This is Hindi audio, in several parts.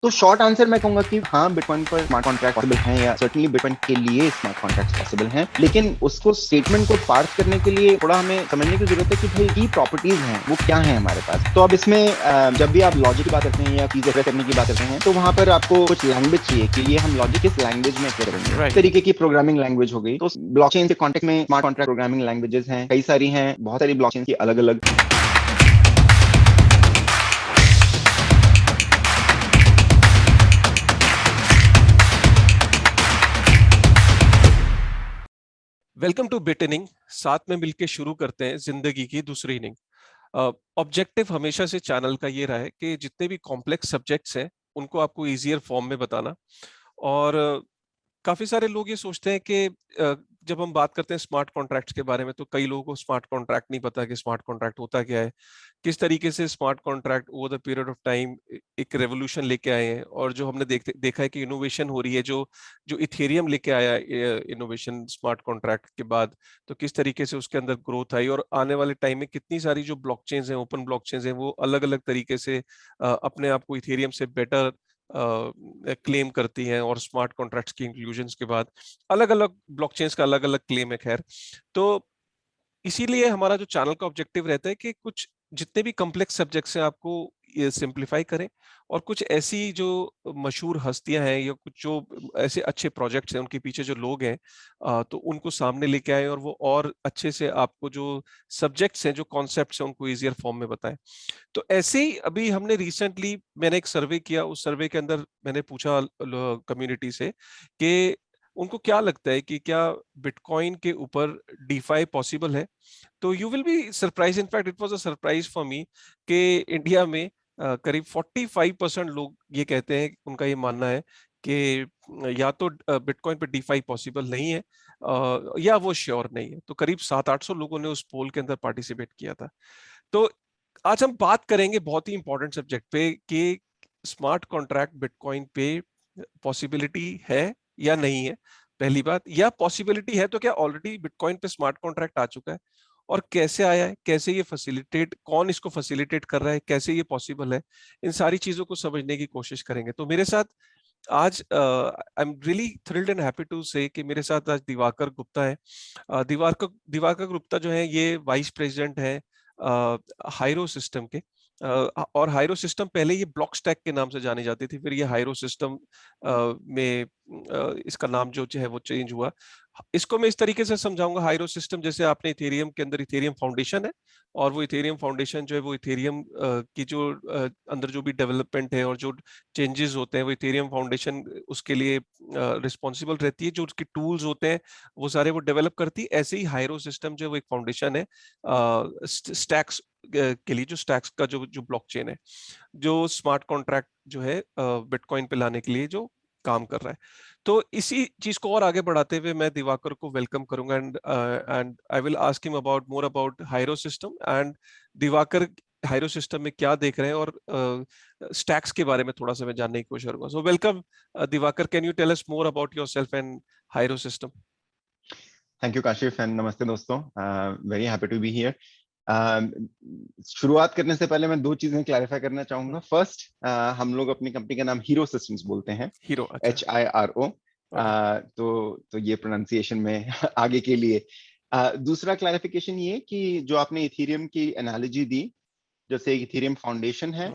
तो शॉर्ट आंसर मैं कहूंगा कि हाँ, बिटकॉइन पर स्मार्ट कॉन्ट्रैक्ट पॉसिबल हैं, या सर्टेनली बिटकॉइन के लिए स्मार्ट कॉन्ट्रैक्ट पॉसिबल हैं, लेकिन उसको स्टेटमेंट को पार्स करने के लिए थोड़ा हमें समझने की जरूरत है कि भाई की प्रॉपर्टीज हैं वो क्या है हमारे पास। तो अब इसमें जब भी आप लॉजिक की बात करते हैं या चीजें करने की बात करते हैं, तो वहां पर आपको कुछ लैंग्वेज चाहिए कि ये हम लॉजिक किस लैंग्वेज में करेंगे। राइट। इस तरीके की प्रोग्रामिंग लैंग्वेज हो गई। तो ब्लॉकचेन के कॉन्टेक्स्ट में स्मार्ट कॉन्ट्रैक्ट प्रोग्रामिंग लैंग्वेजेस हैं, कई सारी हैं, बहुत सारी ब्लॉकचेन की अलग अलग। Welcome two bit inning. साथ में मिलकर शुरू करते हैं जिंदगी की दूसरी इनिंग। ऑब्जेक्टिव हमेशा से चैनल का ये रहा है कि जितने भी कॉम्प्लेक्स सब्जेक्ट्स हैं उनको आपको इजियर फॉर्म में बताना। और काफी सारे लोग ये सोचते हैं कि जब हम बात करते हैं स्मार्ट कॉन्ट्रैक्ट्स के बारे में, तो कई लोगों को स्मार्ट कॉन्ट्रैक्ट नहीं पता कि स्मार्ट कॉन्ट्रैक्ट होता क्या है, किस तरीके से smart contract over the period of time एक रेवोल्यूशन लेके आए हैं। और जो हमने देखा है कि इनोवेशन हो रही है, जो जो इथेरियम लेके आया इनोवेशन स्मार्ट कॉन्ट्रैक्ट के बाद, तो किस तरीके से उसके अंदर ग्रोथ आई। और आने वाले टाइम में कितनी सारी जो ब्लॉकचेन्स हैं, ओपन ब्लॉकचेन्स हैं, वो अलग अलग तरीके से अपने आप को इथेरियम से बेटर क्लेम करती हैं। और स्मार्ट कॉन्ट्रैक्ट्स की इंक्लूजन्स के बाद अलग अलग ब्लॉकचेन्स का अलग अलग क्लेम है। खैर, तो इसीलिए हमारा जो चैनल का ऑब्जेक्टिव रहता है कि कुछ जितने भी कॉम्प्लेक्स सब्जेक्ट्स हैं आपको ये सिंप्लीफाई करें, और कुछ ऐसी जो मशहूर हस्तियां हैं या कुछ जो ऐसे अच्छे प्रोजेक्ट्स हैं उनके पीछे जो लोग हैं, तो उनको सामने लेके आए और वो और अच्छे से आपको जो सब्जेक्ट्स हैं, जो कॉन्सेप्ट्स हैं, उनको इजियर फॉर्म में बताएं। तो ऐसे ही अभी हमने रिसेंटली मैंने एक सर्वे किया। उस सर्वे के अंदर मैंने पूछा कम्युनिटी से कि उनको क्या लगता है कि क्या बिटकॉइन के ऊपर डीफाई पॉसिबल है। तो you will be surprise, in fact it was a surprise for me कि इंडिया में करीब 45% लोग ये कहते हैं, उनका ये मानना है कि या तो बिटकॉइन पे डीफाई पॉसिबल नहीं है, या वो श्योर नहीं है। तो करीब 700-800 लोगों ने उस पोल के अंदर पार्टिसिपेट किया था। तो आज हम बात करेंगे बहुत ही इंपॉर्टेंट सब्जेक्ट पे कि स्मार्ट कॉन्ट्रैक्ट बिटकॉइन पे पॉसिबिलिटी है या नहीं है। पहली बात, या पॉसिबिलिटी है तो क्या ऑलरेडी बिटकॉइन पे स्मार्ट कॉन्ट्रैक्ट आ चुका है, और कैसे आया है, कैसे ये फैसिलिटेट, कौन इसको फैसिलिटेट कर रहा है, कैसे ये पॉसिबल है। इन सारी चीजों को समझने की कोशिश करेंगे। तो मेरे साथ आज I am really thrilled and happy to say कि मेरे साथ आज दिवाकर गुप्ता है। दिवाकर गुप्ता जो है ये वाइस प्रेसिडेंट है हाइरो सिस्टम के। और हाइरो सिस्टम पहले ये ब्लॉक स्टैक के नाम से जानी जाती थी, फिर ये हाइरो सिस्टम में इसका नाम जो है वो चेंज हुआ। इसको मैं इस तरीके से समझाऊंगा, हाइरो सिस्टम जैसे आपने इथेरियम के अंदर इथेरियम फाउंडेशन है, और वो इथेरियम फाउंडेशन जो है वो इथेरियम की जो अंदर जो भी डेवलपमेंट है और जो चेंजेस होते हैं, वो इथेरियम फाउंडेशन उसके लिए रिस्पॉन्सिबल रहती है। जो उसके टूल्स होते हैं वो सारे वो डेवलप करती है। ऐसे ही हाइरो सिस्टम जो है वो एक फाउंडेशन है स्टैक्स के लिए, जो स्टैक्स का जो जो ब्लॉकचेन है, जो स्मार्ट कॉन्ट्रैक्ट जो है बिटकॉइन पे लाने के लिए जो काम कर रहा है। तो इसी चीज को और आगे बढ़ाते हुए मैं दिवाकर को वेलकम करूंगा, and I will ask him about more about Hiro system. And Diwakar Hiro system में क्या देख रहे हैं, और स्टैक्स के बारे में थोड़ा सा मैं जानने की कोशिश करूंगा। So welcome Diwakar, can you tell us more about yourself and Hiro system. Thank you Kashif, and नमस्ते दोस्तों। Very happy to be here. शुरुआत करने से पहले मैं दो चीजें क्लैरिफाई करना चाहूंगा। फर्स्ट, हम लोग अपनी कंपनी का नाम हीरो सिस्टम्स बोलते हैं, हीरो, अच्छा। HIRO। ओके। तो ये प्रोनाउंसिएशन में आगे के लिए। दूसरा क्लैरिफिकेशन ये कि जो आपने इथेरियम की एनालॉजी दी, जैसे इथेरियम फाउंडेशन है,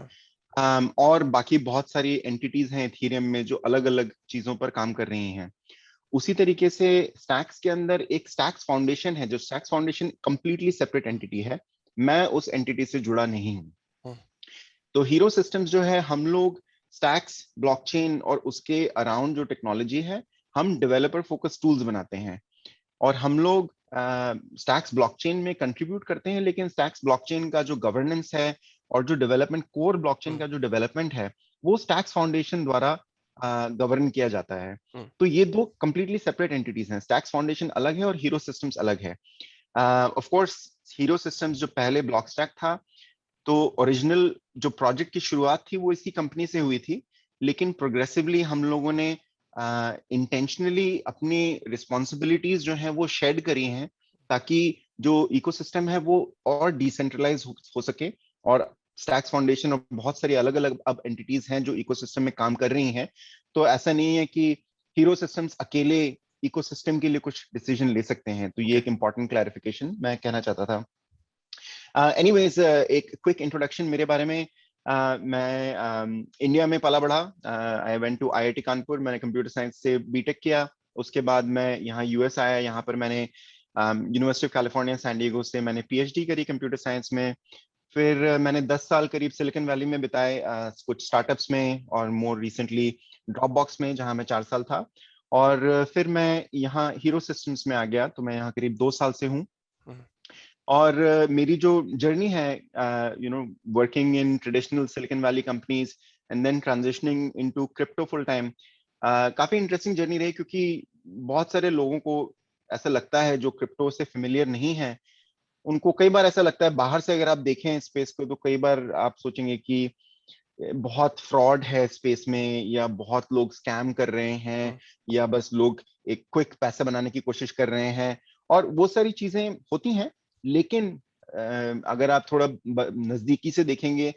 और बाकी बहुत सारी एंटिटीज हैं इथेरियम में जो अलग अलग चीजों पर काम कर रही हैं, उसी तरीके से स्टैक्स के अंदर एक स्टैक्स फाउंडेशन है। जो stacks foundation completely separate entity है, मैं उस एंटिटी से जुड़ा नहीं हूं। तो हीरो सिस्टम्स जो है, हम लोग स्टैक्स ब्लॉकचेन और उसके अराउंड जो टेक्नोलॉजी है, हम डेवलपर फोकस टूल्स बनाते हैं। और हम लोग स्टैक्स ब्लॉकचेन में कंट्रीब्यूट करते हैं, लेकिन स्टैक्स ब्लॉकचेन का जो गवर्नेंस है और जो डेवलपमेंट, कोर ब्लॉकचेन का जो डेवलपमेंट है, वो स्टैक्स फाउंडेशन द्वारा गवर्न किया जाता है। तो ये दो कंप्लीटली सेपरेट एंटिटीज हैं। स्टैक्स फाउंडेशन अलग है और हीरो सिस्टम्स अलग है। ऑफ कोर्स हीरो सिस्टम्स जो पहले ब्लॉक स्टैक था, तो ओरिजिनल जो प्रोजेक्ट की शुरुआत थी वो इसी कंपनी से हुई थी, लेकिन प्रोग्रेसिवली हम लोगों ने इंटेंशनली अपनी रिस्पॉन्सिबिलिटीज जो हैं वो शेड करी हैं, ताकि जो इकोसिस्टम है वो और डिसेंट्रलाइज हो सके, और स्टैक्स फाउंडेशन और बहुत सारी अलग अलग अब एंटिटीज हैं जो इकोसिस्टम में काम कर रही हैं। तो ऐसा नहीं है कि हीरो सिस्टम्स अकेले इकोसिस्टम के लिए कुछ डिसीजन ले सकते हैं। तो ये Okay. एक इंपॉर्टेंट क्लैरिफिकेशन मैं कहना चाहता था। एनीवेज, एक क्विक इंट्रोडक्शन मेरे बारे में। मैं इंडिया में पला बढ़ा। I went to IIT Kanpur, मैंने कंप्यूटर साइंस से बीटेक किया। उसके बाद मैं यहाँ यूएस आया। यहाँ पर मैंने university of California San Diego से मैंने पीएचडी करी कंप्यूटर साइंस में। फिर मैंने 10 साल करीब सिलिकॉन वैली में बिताए, कुछ स्टार्टअप्स में, और मोर रिसेंटली ड्रॉपबॉक्स में जहां मैं 4 साल था। और फिर मैं यहाँ हीरो सिस्टम्स में आ गया, तो मैं यहाँ करीब 2 साल से हूँ। हम्म, और मेरी जो जर्नी है, working in traditional Silicon Valley companies and then transitioning into crypto full time, काफी इंटरेस्टिंग जर्नी रही, क्योंकि बहुत सारे लोगों को ऐसा लगता है जो क्रिप्टो से फेमिलियर नहीं है, उनको कई बार ऐसा लगता है, बाहर से अगर आप देखें स्पेस को, तो कई बार आप सोचेंगे कि बहुत फ्रॉड है स्पेस में, या बहुत लोग स्कैम कर रहे हैं, हम्म, या बस लोग एक क्विक पैसा बनाने की कोशिश कर रहे हैं। और वो सारी चीजें होती हैं, लेकिन अगर आप थोड़ा नजदीकी से देखेंगे,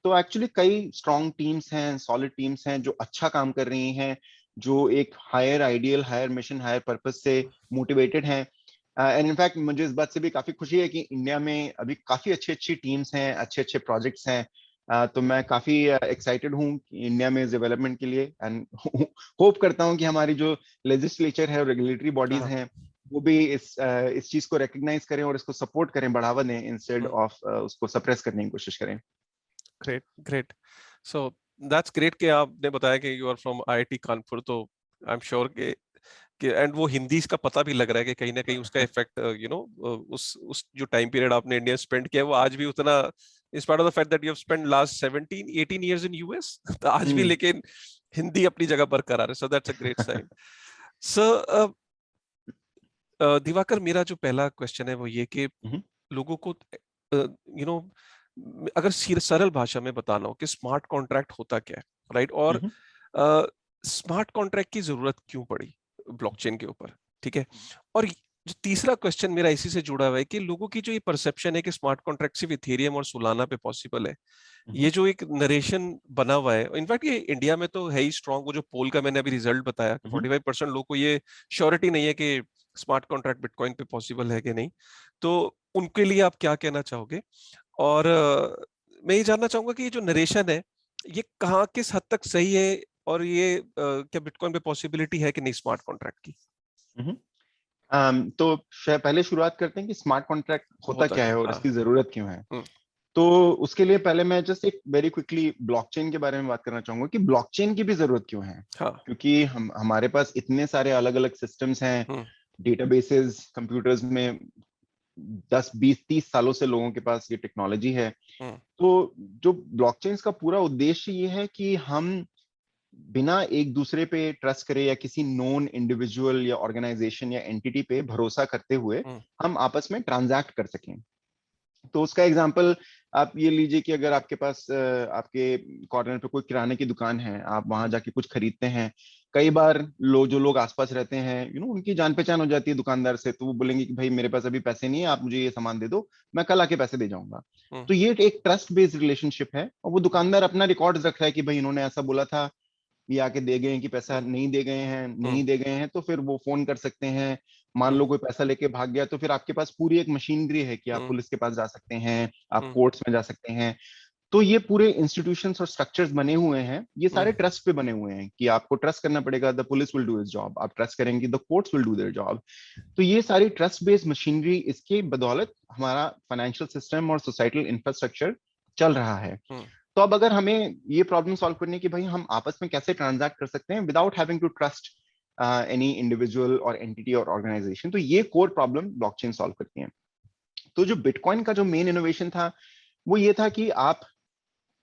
तो एक्चुअली कई स्ट्रॉन्ग टीम्स हैं, सॉलिड टीम्स हैं जो अच्छा काम कर रही हैं, जो एक higher ideal, higher mission, higher purpose से मोटिवेटेड हैं। एंड इनफैक्ट मुझे इस बात से भी काफी खुशी है कि इंडिया में अभी काफी अच्छी अच्छी टीम्स हैं, अच्छे अच्छे प्रोजेक्ट्स हैं। तो मैं काफी एक्साइटेड हूँ इंडिया में डेवलपमेंट के लिए, एंड होप करता हूँ कि हमारी जो लेजिस्लेचर है और रेगुलेटरी बॉडीज हाँ, हैं, वो भी इस चीज को रिकग्नाइज करें और इसको सपोर्ट करें, बढ़ावा दें, इंस्टेड ऑफ उसको सप्रेस करने की कोशिश करें। Great great. So that's great कि आपने बताया कि you are from IIT Kanpur, तो आई एम श्योर कि एंड वो हिंदी इसका पता भी लग रहा है कि कहीं ना कहीं उसका इफेक्ट उस जो टाइम पीरियड आपने इंडिया स्पेंड किया है वो आज भी उतना, in spite of the fact that you have spent last 17-18 years in US, तो आज भी हम्म। लेकिन हिंदी अपनी जगह बरकरार है, so that's a great sign. So Diwakar, मेरा जो पहला क्वेश्चन है वो ये कि हम्म। लोगों को यू नो अगर सरल भाषा में बताना हो कि स्मार्ट कॉन्ट्रैक्ट होता क्या है, राइट, और हम्म। स्मार्ट कॉन्ट्रैक्ट की जरूरत क्यों पड़ी ब्लॉकचेन के ऊपर, ठीक है। और जो तीसरा क्वेश्चन मेरा इसी से जुड़ा हुआ है कि लोगों की जो ये परसेप्शन है कि स्मार्ट कॉन्ट्रैक्ट सिर्फ इथेरियम और सोलाना पे पॉसिबल है, हम्म। ये जो एक नरेशन बना हुआ है, इनफैक्ट ये इंडिया में तो है ही स्ट्रांग। वो जो पोल का मैंने अभी रिजल्ट बताया, हम्म। 45% लोगों को ये श्योरिटी नहीं है कि स्मार्ट कॉन्ट्रैक्ट बिटकॉइन पे पॉसिबल है कि नहीं। तो उनके लिए आप क्या कहना चाहोगे? और मैं ये जानना चाहूंगा कि ये जो नरेशन है ये कहाँ किस हद तक सही है, और ये क्या बिटकॉइन पे पॉसिबिलिटी है कि नहीं स्मार्ट कॉन्ट्रैक्ट की? हम्म। तो पहले शुरुआत करते हैं कि स्मार्ट कॉन्ट्रैक्ट होता होता क्या क्या? है और हाँ। इसकी जरूरत क्यों है। हम्म, तो उसके लिए पहले मैं जस्ट एक वेरी क्विकली ब्लॉकचेन के बारे में बात करना चाहूंगा कि ब्लॉकचेन की भी जरूरत क्यों है। हाँ। क्योंकि हमारे पास इतने सारे अलग अलग सिस्टम्स हैं, हम्म, डेटाबेसेस कंप्यूटर्स में, 10 20 30 सालों से लोगों के पास ये टेक्नोलॉजी है। हम्म, तो जो ब्लॉकचेन्स का पूरा उद्देश्य ये है कि हम बिना एक दूसरे पे ट्रस्ट करे, या किसी नोन इंडिविजुअल या ऑर्गेनाइजेशन या एंटिटी पे भरोसा करते हुए हम्म, हम आपस में ट्रांजैक्ट कर सकें। तो उसका एग्जांपल आप ये लीजिए कि अगर आपके पास आपके कॉर्नर पे कोई किराने की दुकान है, आप वहां जाके कुछ खरीदते हैं। कई बार जो लोग आसपास रहते हैं, उनकी जान पहचान हो जाती है दुकानदार से, तो वो बोलेंगे कि भाई मेरे पास अभी पैसे नहीं है, आप मुझे ये सामान दे दो, मैं कल आके पैसे दे जाऊंगा। हम्म, तो ये एक ट्रस्ट बेस्ड रिलेशनशिप है, और वो दुकानदार अपना रिकॉर्ड रख रहा है कि भाई इन्होंने ऐसा बोला था, ये आके दे गए हैं, कि पैसा हम्म, नहीं दे गए हैं, हम्म, नहीं दे गए हैं, तो फिर वो फोन कर सकते हैं। मान हम्म, लो कोई पैसा लेके भाग गया, तो फिर आपके पास पूरी एक मशीनरी है कि आप हम्म, पुलिस के पास जा सकते हैं, आप हम्म, कोर्ट्स में जा सकते हैं। तो ये पूरे इंस्टीट्यूशंस और स्ट्रक्चर्स बने हुए हैं, ये हम्म, सारे ट्रस्ट पे बने हुए हैं कि आपको ट्रस्ट करना पड़ेगा, the police will do it's job, आप ट्रस्ट करेंगे the courts will do their job. तो ये सारी ट्रस्ट बेस्ड मशीनरी, इसके बदौलत हमारा फाइनेंशियल सिस्टम और सोसाइटल इंफ्रास्ट्रक्चर चल रहा है। हम्म, तो अब अगर हमें ये प्रॉब्लम सॉल्व करनी कि भाई हम आपस में कैसे ट्रांजैक्ट कर सकते हैं without having to trust any individual और एंटिटी और ऑर्गेनाइजेशन, तो ये कोर प्रॉब्लम ब्लॉकचेन सॉल्व करती है। तो जो बिटकॉइन का जो मेन इनोवेशन था, वो ये था कि आप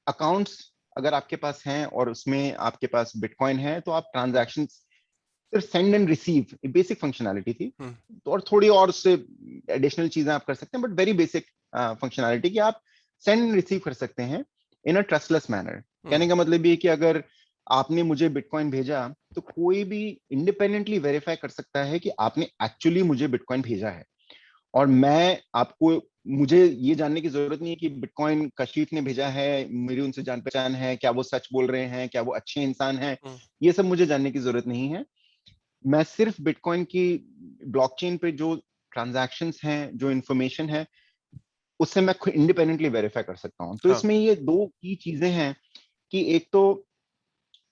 अकाउंट्स अगर आपके पास हैं और उसमें आपके पास बिटकॉइन है, तो आप हम्म, ट्रांजैक्शन सिर्फ send and receive, basic functionality थी। हम्म, तो और थोड़ी और उससे एडिशनल चीजें आप कर सकते हैं, बट वेरी बेसिक फंक्शनैलिटी कि आप सेंड एंड रिसीव कर सकते हैं इन अ ट्रस्टलेस मैनर। हम्म, कहने का मतलब ये कि अगर आपने मुझे बिटकॉइन भेजा, तो कोई भी इंडिपेंडेंटली वेरीफाई कर सकता है कि आपने एक्चुअली मुझे बिटकॉइन भेजा है, और मैं आपको मुझे ये जानने की जरूरत नहीं है कि बिटकॉइन कशीफ ने भेजा है, मेरी उनसे जान पहचान है, क्या वो सच बोल रहे हैं, क्या वो अच्छे इंसान हैं, ये सब मुझे जानने की जरूरत नहीं है। मैं सिर्फ बिटकॉइन की ब्लॉकचेन पे जो ट्रांजैक्शंस हैं, जो इंफॉर्मेशन है, उससे मैं इंडिपेंडेंटली वेरीफाई कर सकता हूँ। तो हाँ। इसमें ये दो की चीजें हैं कि एक तो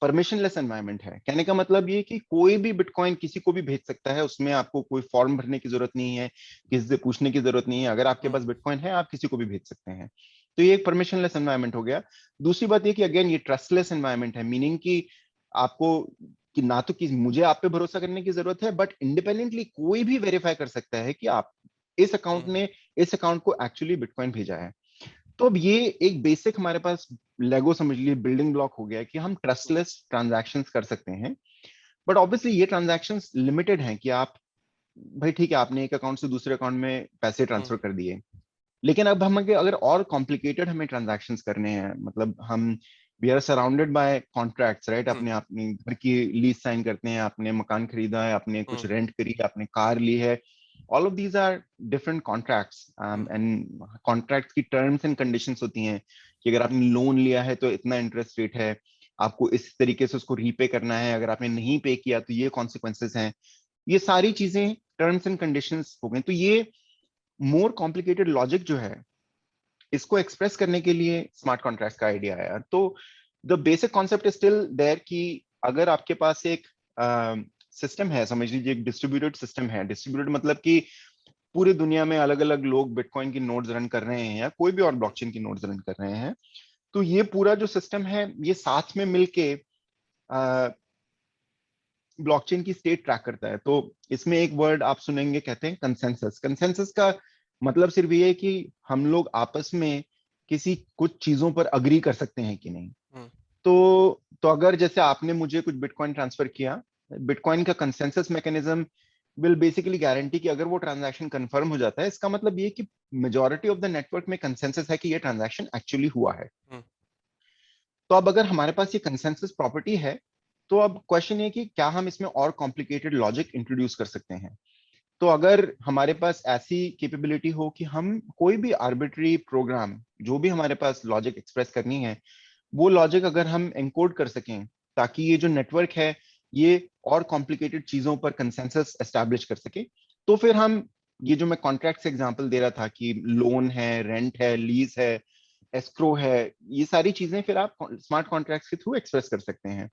परमिशनलेस एनवायरनमेंट है। कहने का मतलब ये कि कोई भी बिटकॉइन किसी को भी भेज सकता है, उसमें आपको कोई फॉर्म भरने की जरूरत नहीं है, किसी से पूछने की जरूरत नहीं है। अगर आपके पास बिटकॉइन है, आप किसी को भी भेज सकते हैं। तो ये एक परमिशनलेस एनवायरनमेंट हो गया। दूसरी बात ये कि अगेन ये ट्रस्टलेस एनवायरनमेंट है, मीनिंग कि आपको कि ना तो कि मुझे आप पे भरोसा करने की जरूरत है, बट इंडिपेंडेंटली कोई भी वेरीफाई कर सकता है कि आप इस अकाउंट ने इस अकाउंट को एक्चुअली बिटकॉइन भेजा है। तो अब ये एक बेसिक हमारे पास लेगो समझ लीजिए बिल्डिंग ब्लॉक हो गया कि हम ट्रस्टलेस ट्रांजैक्शंस कर सकते हैं। बट ऑब्वियसली ये ट्रांजैक्शंस लिमिटेड हैं कि आप, भाई ठीक है, आपने एक अकाउंट से दूसरे अकाउंट में पैसे ट्रांसफर कर दिए, लेकिन अब हम अगर और कॉम्प्लिकेटेड हमें ट्रांजैक्शंस करने हैं, मतलब हम we are surrounded by contracts, right? अपने घर की लीज साइन करते हैं, आपने मकान खरीदा है, आपने कुछ रेंट करी, आपने कार ली है, all of these are different contracts. And contracts की टर्म्स एंड कंडीशंस होती हैं कि अगर आपने लोन लिया है तो इतना इंटरेस्ट रेट है, आपको इस तरीके से उसको रीपे करना है, अगर आपने नहीं पे किया तो ये कॉन्सिक्वेंसेस हैं। ये सारी चीजें टर्म्स एंड कंडीशंस हो गई। तो ये मोर कॉम्प्लिकेटेड लॉजिक जो है, इसको एक्सप्रेस करने के लिए स्मार्ट कॉन्ट्रैक्ट का आइडिया आया। तो the basic concept is still there कि अगर आपके पास एक सिस्टम है, समझ लीजिए एक डिस्ट्रीब्यूटेड सिस्टम है। डिस्ट्रीब्यूटेड मतलब कि पूरी दुनिया में अलग अलग लोग बिटकॉइन की नोड्स रन कर रहे हैं या कोई भी और ब्लॉकचेन की नोड्स रन कर रहे हैं। तो ये पूरा जो सिस्टम है, ये साथ में मिलके ब्लॉकचेन की स्टेट ट्रैक करता है। तो इसमें एक वर्ड आप सुनेंगे, कहते हैं कंसेंसस। कंसेंसस का मतलब सिर्फ ये है कि हम लोग आपस में किसी कुछ चीजों पर अग्री कर सकते हैं कि नहीं। तो अगर जैसे आपने मुझे कुछ बिटकॉइन ट्रांसफर किया, बिटकॉइन का consensus mechanism will basically guarantee कि अगर वो ट्रांजैक्शन कंफर्म हो जाता है, इसका मतलब ये कि मेजॉरिटी ऑफ द नेटवर्क में कंसेंसस है कि ये ट्रांजैक्शन एक्चुअली हुआ है। तो अब अगर हमारे पास ये कंसेंसस प्रॉपर्टी है, तो अब क्वेश्चन ये कि क्या हम इसमें और कॉम्प्लिकेटेड लॉजिक इंट्रोड्यूस कर सकते हैं। तो अगर हमारे पास ऐसी कैपेबिलिटी हो कि हम कोई भी आर्बिट्री प्रोग्राम, जो भी हमारे पास लॉजिक एक्सप्रेस करनी है, वो लॉजिक अगर हम एनकोड कर सकें, ताकि ये जो नेटवर्क है ये और कॉम्प्लिकेटेड चीजों पर कंसेंसस एस्टैब्लिश कर सके, तो फिर हम ये जो मैं कॉन्ट्रैक्ट से एग्जांपल दे रहा था कि लोन है, रेंट है, लीज है, एस्क्रो है, ये सारी चीजें फिर आप स्मार्ट कॉन्ट्रैक्ट्स के थ्रू एक्सप्रेस कर सकते हैं।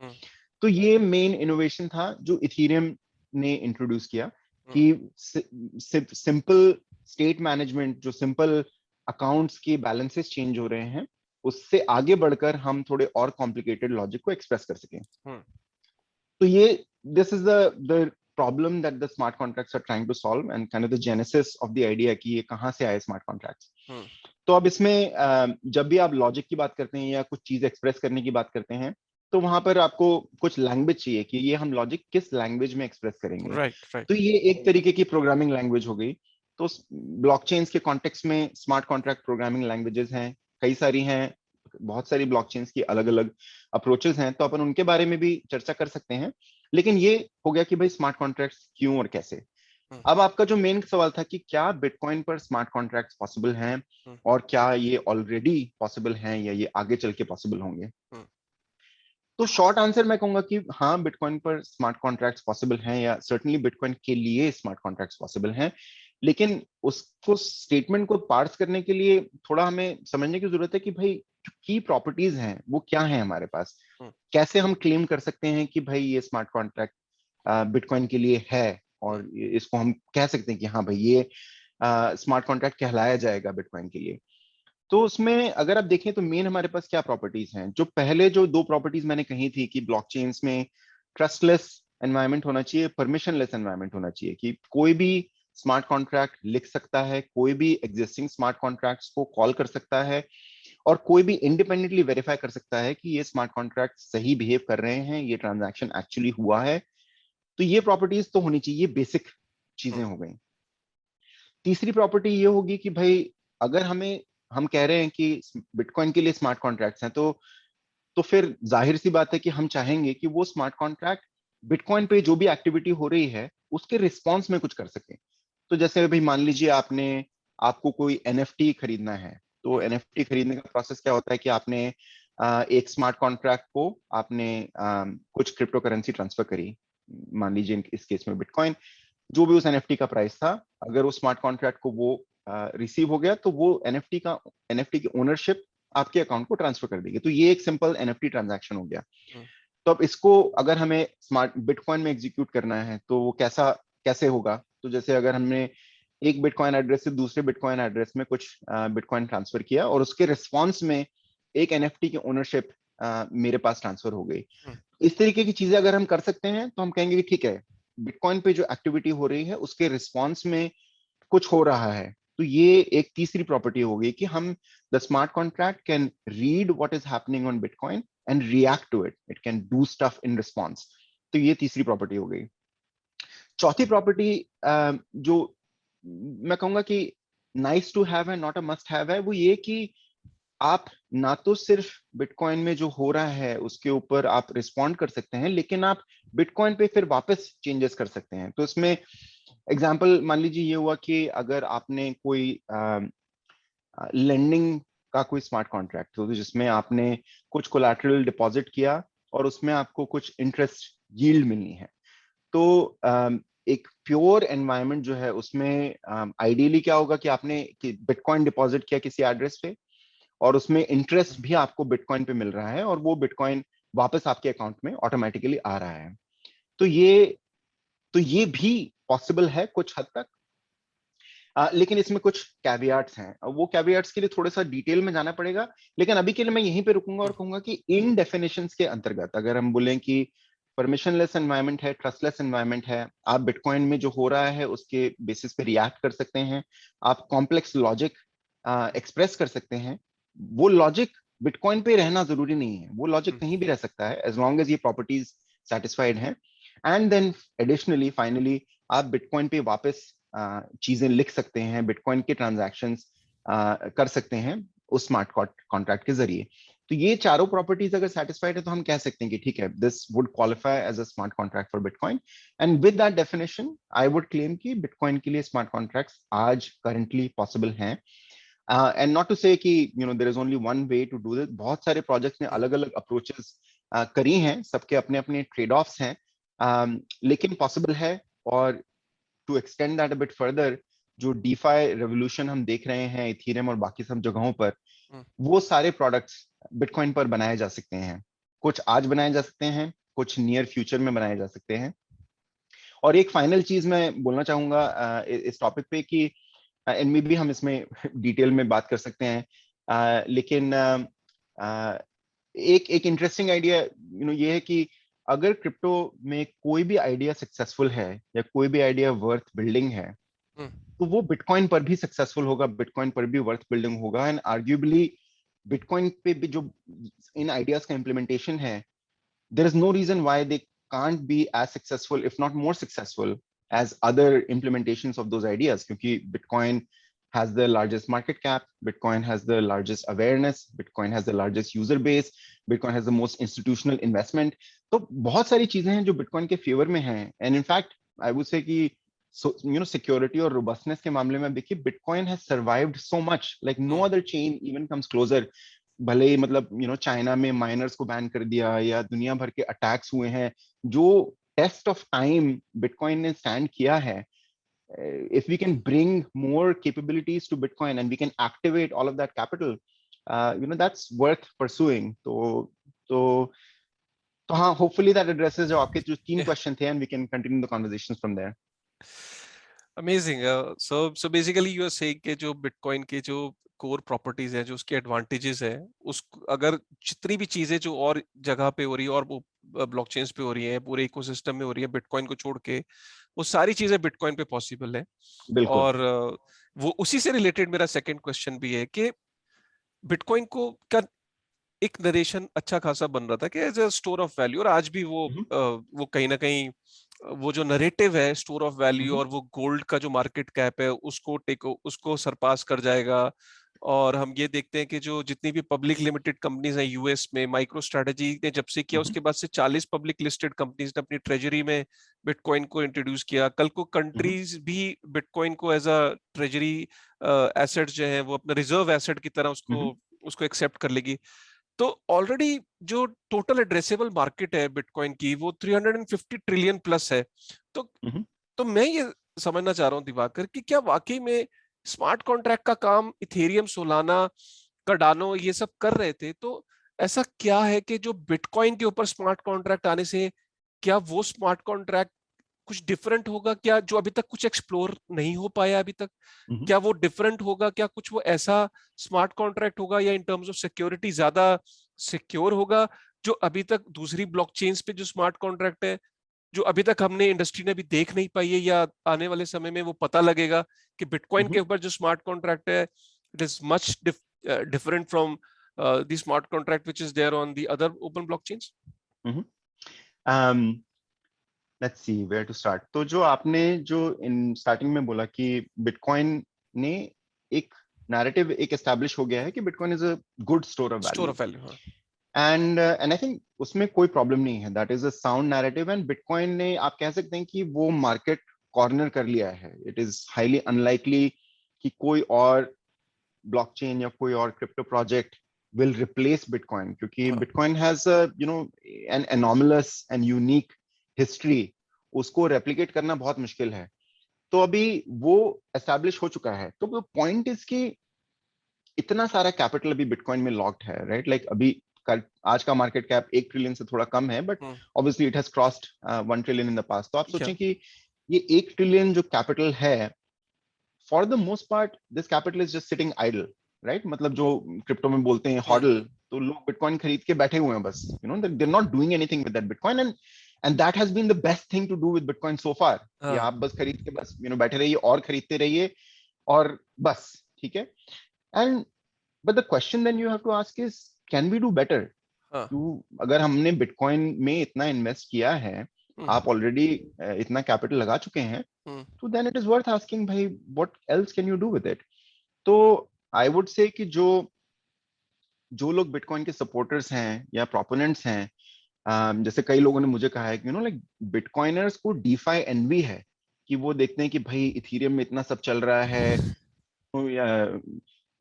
तो ये मेन इनोवेशन था जो इथेरियम ने इंट्रोड्यूस किया कि सिंपल स्टेट मैनेजमेंट, जो सिंपल अकाउंट्स के बैलेंसेस चेंज हो रहे हैं, उससे आगे बढ़कर हम थोड़े और कॉम्प्लिकेटेड लॉजिक को एक्सप्रेस कर सकें। तो ये this is the problem that the smart contracts are trying to solve and kind of the genesis of the idea कि ये कहां से आए स्मार्ट कॉन्ट्रैक्ट्स। तो अब इसमें जब भी आप लॉजिक की बात करते हैं या कुछ चीज एक्सप्रेस करने की बात करते हैं, तो वहां पर आपको कुछ लैंग्वेज चाहिए कि ये हम लॉजिक किस लैंग्वेज में एक्सप्रेस करेंगे। तो ये एक तरीके की प्रोग्रामिंग लैंग्वेज हो गई। तो ब्लॉकचेन्स के कॉन्टेक्स्ट में स्मार्ट कॉन्ट्रैक्ट प्रोग्रामिंग लैंग्वेजेस हैं, कई सारी हैं, बहुत सारी ब्लॉकचेन्स की अलग अलग अप्रोचेस हैं, तो अपन उनके बारे में भी चर्चा कर सकते हैं। लेकिन ये हो गया कि भाई स्मार्ट कॉन्ट्रैक्ट्स क्यों और कैसे। अब आपका जो मेन सवाल था कि क्या बिटकॉइन पर स्मार्ट कॉन्ट्रैक्ट्स पॉसिबल हैं और क्या ये ऑलरेडी पॉसिबल हैं या ये आगे चल के पॉसिबल होंगे। तो शॉर्ट आंसर मैं कहूंगा कि हाँ, बिटकॉइन पर स्मार्ट कॉन्ट्रैक्ट्स पॉसिबल हैं, या सर्टेनली बिटकॉइन के लिए स्मार्ट कॉन्ट्रैक्ट्स पॉसिबल हैं। लेकिन उसको स्टेटमेंट को पार्स करने के लिए थोड़ा हमें समझने की जरूरत है कि भाई जो की प्रॉपर्टीज हैं वो क्या है हमारे पास। कैसे हम क्लेम कर सकते हैं कि भाई ये स्मार्ट कॉन्ट्रैक्ट बिटकॉइन के लिए है, और इसको हम कह सकते हैं कि हाँ भाई ये स्मार्ट कॉन्ट्रैक्ट कहलाया जाएगा बिटकॉइन के लिए। तो उसमें अगर आप देखें तो मेन हमारे पास क्या प्रॉपर्टीज हैं। जो पहले जो दो प्रॉपर्टीज मैंने कही थी कि ब्लॉकचेन्स में ट्रस्टलेस एनवायरनमेंट होना चाहिए, परमिशनलेस एनवायरनमेंट होना चाहिए, कि कोई भी स्मार्ट कॉन्ट्रैक्ट लिख सकता है, कोई भी एग्जिस्टिंग स्मार्ट कॉन्ट्रैक्ट्स को कॉल कर सकता है, और कोई भी इंडिपेंडेंटली वेरीफाई कर सकता है कि ये स्मार्ट कॉन्ट्रैक्ट सही बिहेव कर रहे हैं, ये ट्रांजैक्शन एक्चुअली हुआ है। तो ये प्रॉपर्टीज तो होनी चाहिए, बेसिक चीजें हो गई। तीसरी प्रॉपर्टी ये होगी कि भाई अगर हम कह रहे हैं कि बिटकॉइन के लिए स्मार्ट कॉन्ट्रैक्ट्स हैं, तो फिर जाहिर सी बात है कि हम चाहेंगे कि वो स्मार्ट कॉन्ट्रैक्ट बिटकॉइन पे जो भी एक्टिविटी हो रही है उसके रिस्पॉन्स में कुछ कर सके। तो जैसे भाई मान लीजिए आपने आपको कोई एनएफटी खरीदना है, तो एनएफटी खरीदने का प्रोसेस क्या होता है कि आपने एक स्मार्ट कॉन्ट्रैक्ट को आपने कुछ क्रिप्टो करेंसी ट्रांसफर करी, मान लीजिए इस केस में बिटकॉइन, जो भी उस एनएफटी का प्राइस था, अगर उस स्मार्ट कॉन्ट्रैक्ट को वो रिसीव हो गया तो वो एनएफटी की ओनरशिप आपके अकाउंट को ट्रांसफर कर देगी। तो ये एक सिंपल एनएफटी ट्रांजैक्शन हो गया। तो अब इसको अगर हमें स्मार्ट बिटकॉइन में एग्जीक्यूट करना है तो वो कैसे होगा? तो जैसे अगर हमने एक बिटकॉइन एड्रेस से दूसरे बिटकॉइन एड्रेस में कुछ बिटकॉइन ट्रांसफर किया और उसके रिस्पॉन्स में एक एनएफटी की ओनरशिप मेरे पास ट्रांसफर हो गई, इस तरीके की चीजें अगर हम कर सकते हैं तो हम कहेंगे कि ठीक है, बिटकॉइन पे जो एक्टिविटी हो रही है उसके रिस्पॉन्स में कुछ हो रहा है। तो ये एक तीसरी प्रॉपर्टी हो गई कि हम the smart contract can read what is happening on Bitcoin and react to it, it can do stuff in response. तो ये तीसरी प्रॉपर्टी हो गई। चौथी प्रॉपर्टी जो मैं कहूंगा कि नाइस टू हैव है, नॉट अ मस्ट हैव है, वो ये कि आप ना तो सिर्फ बिटकॉइन में जो हो रहा है उसके ऊपर आप रिस्पॉन्ड कर सकते हैं, लेकिन आप बिटकॉइन पे फिर वापस चेंजेस कर सकते हैं। तो इसमें एग्जांपल मान लीजिए ये हुआ कि अगर आपने कोई लेंडिंग का कोई स्मार्ट कॉन्ट्रैक्ट हो जिसमें आपने कुछ कोलैटरल डिपॉजिट किया और उसमें आपको कुछ इंटरेस्ट यील्ड मिलनी है, तो एक प्योर एनवायरनमेंट जो है उसमें आइडियली क्या होगा कि आपने बिटकॉइन डिपॉजिट किया किसी एड्रेस पे और उसमें इंटरेस्ट भी आपको बिटकॉइन पे मिल रहा है और वो बिटकॉइन वापस आपके अकाउंट में ऑटोमेटिकली आ रहा है। तो ये भी पॉसिबल है कुछ हद तक, लेकिन इसमें कुछ कैवियाट्स हैं। वो कैवियाट्स के लिए थोड़ा सा डिटेल में जाना पड़ेगा, लेकिन अभी के लिए मैं यहीं पे रुकूंगा और कहूंगा कि इन डेफिनेशंस के अंतर्गत अगर हम बोलें कि परमिशनलेस एनवायरनमेंट है, ट्रस्टलेस एनवायरनमेंट है, आप बिटकॉइन में जो हो रहा है उसके बेसिस पे रिएक्ट कर सकते हैं, आप कॉम्प्लेक्स लॉजिक एक्सप्रेस कर सकते हैं। वो लॉजिक बिटकॉइन पे रहना जरूरी नहीं है, वो लॉजिक कहीं भी रह सकता है एज लॉन्ग एज ये प्रॉपर्टीज सेटिस्फाइड हैं। एंड देन एडिशनली फाइनली आप बिटकॉइन पे वापस चीजें लिख सकते हैं, बिटकॉइन के ट्रांजैक्शंस कर सकते हैं उस स्मार्ट कॉन्ट्रैक्ट के जरिए। तो ये चारों प्रॉपर्टीज अगर सेटिस्फाइड है तो हम कह सकते हैं कि ठीक है, this would qualify as a smart contract for Bitcoin. And with that definition I would claim कि बिटकॉइन के लिए स्मार्ट कॉन्ट्रैक्ट्स आज करंटली पॉसिबल हैं। And not to say that there is only one way to do this, बहुत सारे प्रोजेक्ट्स ने अलग अलग अप्रोचेस करी हैं, सबके अपने अपने ट्रेड ऑफ्स हैं, लेकिन पॉसिबल है। और to extend that a bit further, जो डीफाई रेवोल्यूशन हम देख रहे हैं इथेरियम और बाकी सब जगहों पर, वो सारे प्रोडक्ट्स बिटकॉइन पर बनाए जा सकते हैं। कुछ आज बनाए जा सकते हैं, कुछ नियर फ्यूचर में बनाए जा सकते हैं। और एक फाइनल चीज मैं बोलना चाहूंगा इस टॉपिक पे कि इनमें भी हम इसमें डिटेल में बात कर सकते हैं, लेकिन एक एक इंटरेस्टिंग आइडिया ये है कि अगर क्रिप्टो में कोई भी आइडिया सक्सेसफुल है या कोई भी आइडिया वर्थ बिल्डिंग है, तो वो बिटकॉइन पर भी सक्सेसफुल होगा, बिटकॉइन पर भी वर्थ बिल्डिंग होगा। एंड आर्ग्यूबली बिटकॉइन पे भी जो इन आइडियाज का इम्प्लीमेंटेशन है, there is no reason why they can't be as successful if not more successful as other implementations of those ideas, क्योंकि Bitcoin has the largest market cap, Bitcoin has the largest awareness, Bitcoin has the largest user base, Bitcoin has the most institutional investment. तो बहुत सारी चीजें हैं जो Bitcoin के फेवर में हैं। And in fact, I would say कि security और robustness के मामले में देखिए Bitcoin has survived so much, like no other chain even comes closer. भले ही मतलब चाइना में माइनर्स को बैन कर दिया या दुनिया भर के अटैक्स हुए हैं, जो टेस्ट ऑफ टाइम बिटकॉइन ने स्टैंड किया है, if we can bring more capabilities to Bitcoin and we can activate all of that capital, that's worth pursuing. तो हाँ, hopefully that addresses जो आपके जो 3 क्वेश्चन थे, and we can continue the conversations from there. Amazing. So basically you are saying कि जो बिटकॉइन के जो कोर प्रॉपर्टीज है, जो उसके एडवांटेजेस है, उस अगर जितनी भी चीजें जो और जगह पे हो रही है और वो ब्लॉकचेन्स पे हो रही है, पूरे इकोसिस्टम में हो रही है बिटकॉइन को छोड़ के, वो सारी चीजें बिटकॉइन पे पॉसिबल है। बिल्कुल। और वो उसी से रिलेटेड मेरा सेकंड क्वेश्चन भी है कि बिटकॉइन को क्या एक नरेशन अच्छा खासा बन रहा था कि as a store of value, और आज भी वो कहीं ना कहीं वो जो नरेटिव है स्टोर ऑफ वैल्यू और वो गोल्ड का जो मार्केट कैप है उसको सरपास कर जाएगा, और हम ये देखते हैं कि जो जितनी भी पब्लिक लिमिटेड कंपनीज हैं यूएस में, माइक्रो स्ट्रेटजी ने जब से किया उसके बाद से 40 पब्लिक लिस्टेड कंपनीज ने अपनी ट्रेजरी में बिटकॉइन को इंट्रोड्यूस किया। कल को कंट्रीज भी बिटकॉइन को एज अ ट्रेजरी एसेट जो है वो अपना रिजर्व एसेट की तरह उसको उसको एक्सेप्ट कर लेगी। तो ऑलरेडी जो टोटल एड्रेसेबल मार्केट है बिटकॉइन की वो 350 ट्रिलियन प्लस है। तो तो मैं ये समझना चाह रहा हूँ दिवाकर कि क्या वाकई में स्मार्ट कॉन्ट्रैक्ट का काम इथेरियम, सोलाना, कार्डानो ये सब कर रहे थे, तो ऐसा क्या है कि जो बिटकॉइन के ऊपर स्मार्ट कॉन्ट्रैक्ट आने से क्या वो स्मार्ट कॉन्ट्रैक्ट कुछ डिफरेंट होगा क्या, जो अभी तक कुछ एक्सप्लोर नहीं हो पाया अभी तक? क्या वो डिफरेंट होगा, क्या कुछ वो ऐसा स्मार्ट कॉन्ट्रैक्ट होगा या इन टर्म्स ऑफ सिक्योरिटी ज्यादा सिक्योर होगा, जो अभी तक दूसरी ब्लॉकचेन्स पे जो स्मार्ट कॉन्ट्रैक्ट है जो अभी तक हमने इंडस्ट्री ने भी देख नहीं पाई है, या आने वाले समय में वो पता लगेगा कि बिटकॉइन के ऊपर जो स्मार्ट कॉन्ट्रैक्ट है it is much different from the smart contract which is there on the other open blockchains? Let's see where to start. तो जो आपने जो इन स्टार्टिंग में बोला कि बिटकॉइन ने एक नैरेटिव एक एस्टैब्लिश हो गया है कि bitcoin is a good store of store value, of value, हाँ। एंड आई थिंक उसमें कोई प्रॉब्लम नहीं है, that is a sound narrative. And bitcoin ने, आप कह सकते हैं कि वो मार्केट कॉर्नर कर लिया है। इट इज हाईली अनलाइकली कि कोई और ब्लॉकचेन या कोई और crypto project will replace Bitcoin, क्योंकि हाँ। Bitcoin has a an anomalous and unique history, उसको replicate करना बहुत मुश्किल है। तो अभी वो establish हो चुका है। तो पॉइंट इज कि इतना सारा कैपिटल अभी बिटकॉइन में लॉक्ड है, राइट? लाइक अभी आज का मार्केट कैप 1 ट्रिलियन से थोड़ा कम है, but obviously it has crossed 1 trillion in the past. तो आप सोचें कि ये 1 ट्रिलियन जो कैपिटल है, for the most part this capital is just sitting idle, right? मतलब जो क्रिप्टो में बोलते हैं हॉडल, तो लोग बिटकॉइन खरीद के बैठे हुए हैं बस, they are not doing anything with that bitcoin. And that has been the best thing to do with bitcoin so far, कि आप बस खरीद के बस बैठे रहिए और खरीदते रहिए और बस, ठीक है। And but the question then you have to ask is, can we do better? अगर हमने बिटकॉइन में इतना इन्वेस्ट किया है, आप ऑलरेडी इतना कैपिटल लगा चुके हैं, तो then it is worth asking, भाई what else can you do with it? तो आई वुड से कि जो जो लोग बिटकॉइन के सपोर्टर्स हैं या प्रोपोनेंट्स हैं, जैसे कई लोगों ने मुझे कहा है कि लाइक बिटकॉइनर्स को डीफाई एनवी है, कि वो देखते हैं कि भाई इथेरियम में इतना सब चल रहा है, तो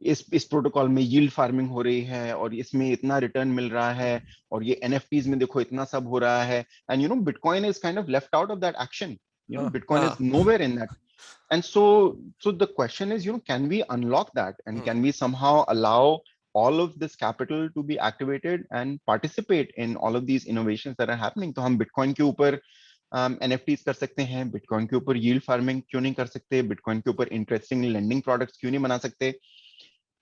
इस प्रोटोकॉल में यील्ड फार्मिंग हो रही है और इसमें इतना रिटर्न मिल रहा है, और ये एनएफटीज में देखो इतना सब हो रहा है, and bitcoin is kind of left out of that action. Bitcoin is nowhere in that. And so the question is, can we unlock that, and can we somehow allow all of this capital to be activated and participate in all of these innovations that are happening? तो हम Bitcoin के ऊपर NFTs कर सकते हैं, Bitcoin के ऊपर yield farming क्यों नहीं कर सकते, Bitcoin के ऊपर interesting lending products क्यों नहीं बना सकते?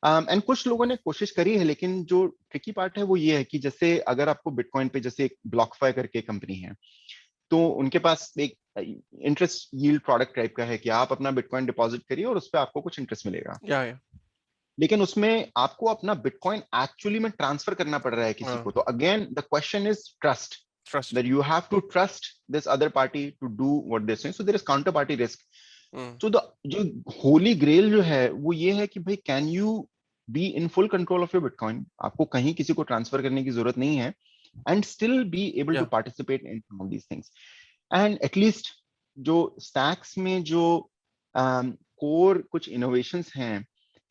एंड कुछ लोगों ने कोशिश करी है, लेकिन जो ट्रिकी पार्ट है वो ये है कि जैसे अगर आपको बिटकॉइन पे, जैसे एक BlockFi करके कंपनी है, तो उनके पास एक इंटरेस्ट यील्ड प्रोडक्ट टाइप का है कि आप अपना बिटकॉइन डिपॉजिट करिए और उस पर आपको कुछ इंटरेस्ट मिलेगा, लेकिन उसमें आपको अपना बिटकॉइन एक्चुअली में ट्रांसफर करना पड़ रहा है किसी को। तो again the question is trust, that you have to trust this other party to do what they say, so there is counter party risk. तो जो होली ग्रेल जो है वो ये है कि भाई, can you be in full control of your bitcoin? आपको कहीं किसी को ट्रांसफर करने की जरूरत नहीं है, and still be able to participate in some of these things. And at least जो stacks में जो core कुछ innovations हैं,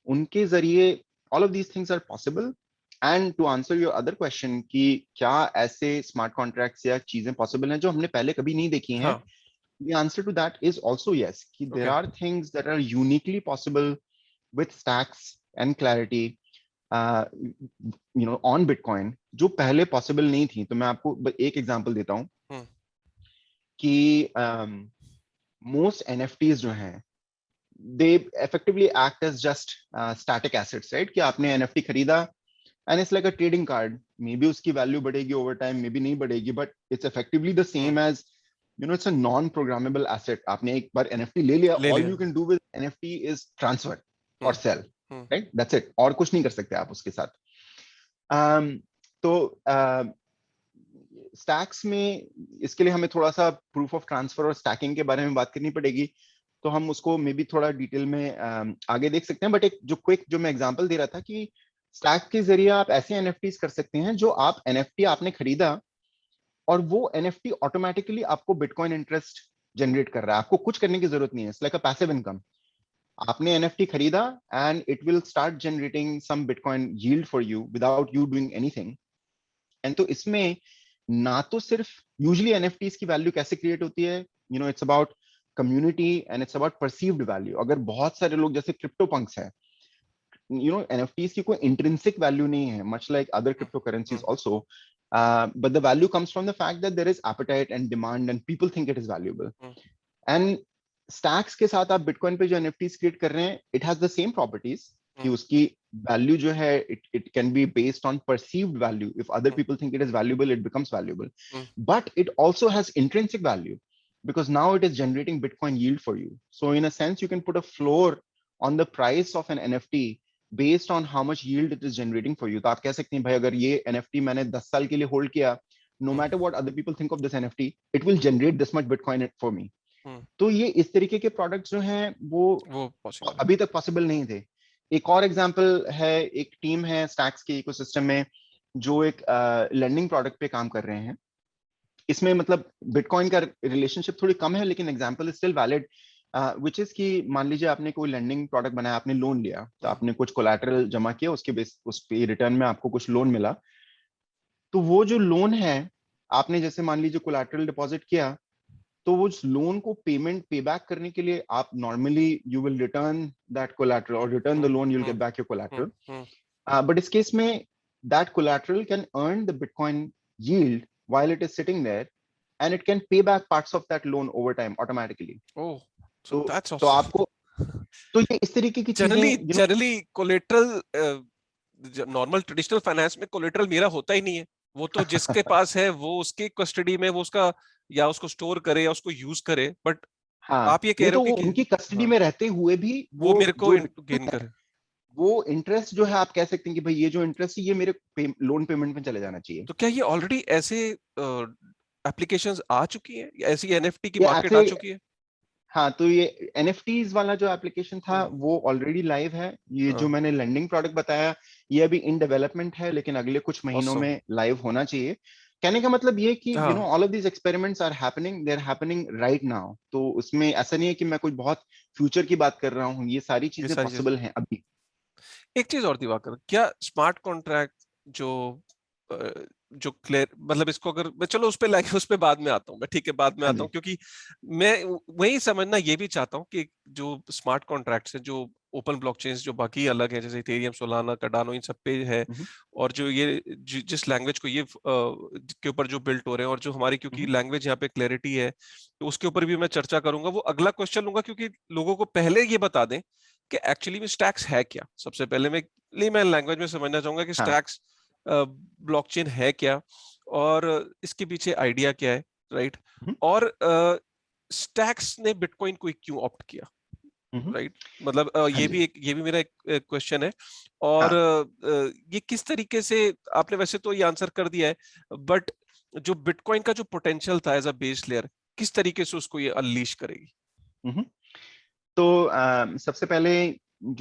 उनके जरिए all of these things are possible. And to answer your other question कि क्या ऐसे smart contracts या चीजें possible हैं जो हमने पहले कभी नहीं देखी हैं, the answer to that is also yes, कि there are things that are uniquely possible with stacks and clarity on bitcoin, जो पहले पॉसिबल नहीं थी। तो मैं आपको एक एग्जांपल देता हूं कि मोस्ट एनएफटीज जो हैं, they effectively act as just static assets, right? कि आपने एनएफटी खरीदा and it's like a trading card, maybe उसकी वैल्यू बढ़ेगी ओवर टाइम, मे बी नहीं बढ़ेगी, but it's effectively the same as it's a non programmable asset. आपने एक बार एनएफटी ले लिया, all you can do with NFT is transfer और सेल, राइट? दैट्स इट, और कुछ नहीं कर सकते आप उसके साथ। तो स्टैक्स में इसके लिए हमें थोड़ा सा प्रूफ ऑफ ट्रांसफर और स्टैकिंग के बारे में बात करनी पड़ेगी। तो हम उसको मे बी थोड़ा डिटेल में आगे देख सकते हैं, बट एक जो क्विक जो मैं एग्जांपल दे रहा था कि स्टैक के जरिए आप ऐसे एनएफटीज कर सकते हैं जो आप एनएफटी आपने खरीदा और वो एनएफटी ऑटोमेटिकली आपको बिटकॉइन इंटरेस्ट जनरेट कर रहा है, आपको कुछ करने की जरूरत नहीं है, it's like a passive income. आपने एनएफटी खरीदा and it will start generating some bitcoin yield for you without you doing anything. And तो इसमें ना तो सिर्फ यूजुअली एनएफटीज की वैल्यू कैसे क्रिएट होती है, you know it's about community and it's about perceived value. अगर बहुत सारे लोग जैसे क्रिप्टो पंक्स है, you know NFTs की कोई intrinsic value नहीं है, much like other cryptocurrencies also, but the value comes from the fact that there is appetite and demand and people think it is valuable. And stacks के साथ आप Bitcoin पे जो NFTs create कर रहे हैं, it has the same properties कि उसकी value जो है it can be based on perceived value. If other people think it is valuable, it becomes valuable. But it also has intrinsic value because now it is generating Bitcoin yield for you. So in a sense, you can put a floor on the price of an NFT based on how much yield it is generating for you. तो आप कह सकते हैं भाई अगर ये NFT मैंने 10 साल के लिए होल्ड किया, no matter what other people think of this NFT, it will generate this much Bitcoin for me. तो ये इस तरीके के प्रोडक्ट्स जो हैं वो अभी तक पॉसिबल नहीं थे। एक और एग्जांपल है, एक टीम है स्टैक्स के इकोसिस्टम में जो एक लेंडिंग प्रोडक्ट पे काम कर रहे हैं। इसमें मतलब बिटकॉइन का रिलेशनशिप थोड़ी कम है, लेकिन example is still valid, which is कि मान लीजिए आपने कोई लेंडिंग प्रोडक्ट बनाया, आपने लोन लिया, तो आपने कुछ कोलैटरल जमा किया, उसके बेस उस पे रिटर्न में आपको कुछ लोन मिला। तो वो जो लोन है, आपने जैसे मान लीजिए कोलैटरल डिपॉजिट किया, तो वो लोन को पे बैक करने के लिए आप normally you will return that collateral और return the loan, you will get back your collateral. But इस केस में that collateral can earn the bitcoin yield while it is sitting there, and it can pay back parts of that loan over time automatically. Oh, so that's तो awesome. आपको तो ये इस तरीके की चीजें generally collateral normal traditional finance में कोलेटरल मेरा होता ही नहीं है, वो तो जिसके पास है वो उसके कस्टडी में वो उसका या उसको स्टोर करे या उसको यूज करे, बट हाँ, आप ये कह रहे हो कि उनकी कस्टडी हाँ, में रहते हुए भी वो मेरे को गेन करे, वो इंटरेस्ट जो है आप कह सकते हैं कि भाई ये जो इंटरेस्ट है ये मेरे लोन पेमेंट में चले जाना चाहिए। तो क्या ये ऑलरेडी ऐसे एप्लीकेशंस आ चुकी हैं, ऐसी एनएफटी की मार्केट आ चुकी है? हाँ, तो ये एनएफटीज वाला जो एप्लीकेशन था वो ऑलरेडी लाइव है। ये जो मैंने लेंडिंग प्रोडक्ट बताया ये अभी इन डेवलपमेंट है, लेकिन अगले कुछ महीनों में लाइव होना चाहिए। कहने का मतलब ये कि you know all of these experiments are happening, they are happening right now. तो उसमें ऐसा नहीं है कि मैं कोई बहुत फ्यूचर की बात कर रहा हूँ, ये सारी चीजें पॉसिबल हैं अभी। एक चीज और दिवाकर, क्या स्मार्ट कॉन्ट्रैक्ट जो क्लियर, मतलब इसको अगर मैं चलो उस पे बाद में आता हूँ मैं, ठीक है बाद में आता हूँ, क्योंकि मैं वही समझना ये भी चाहता हूँ कि जो स्मार्ट कॉन्ट्रैक्ट्स है, जो ओपन ब्लॉकचेन्स जो बाकी अलग है जैसे इथेरियम, सोलाना, कार्डानो, इन सब पे है, और जो ये जिस लैंग्वेज को ये के ऊपर जो बिल्ट हो रहे हैं, और जो हमारी क्योंकि लैंग्वेज यहाँ पे क्लैरिटी है, तो उसके ऊपर भी मैं चर्चा करूंगा। वो अगला क्वेश्चन लूंगा, क्योंकि लोगों को पहले ये बता दें कि एक्चुअली में स्टैक्स है क्या। सबसे पहले मैं लेमैन लैंग्वेज में समझना चाहूंगा कि स्टैक्स ब्लॉकचेन है क्या और इसके पीछे आइडिया क्या है, राइट? और स्टैक्स ने बिटकॉइन को क्यों ऑप्ट किया, राइट? मतलब ये भी मेरा एक क्वेश्चन है। और ये किस तरीके से, आपने वैसे तो ये आंसर कर दिया है, बट जो बिटकॉइन का जो पोटेंशियल था एज अ बेस लेयर, किस तरीके से उसको ये अनलीश करेगी? तो सबसे पहले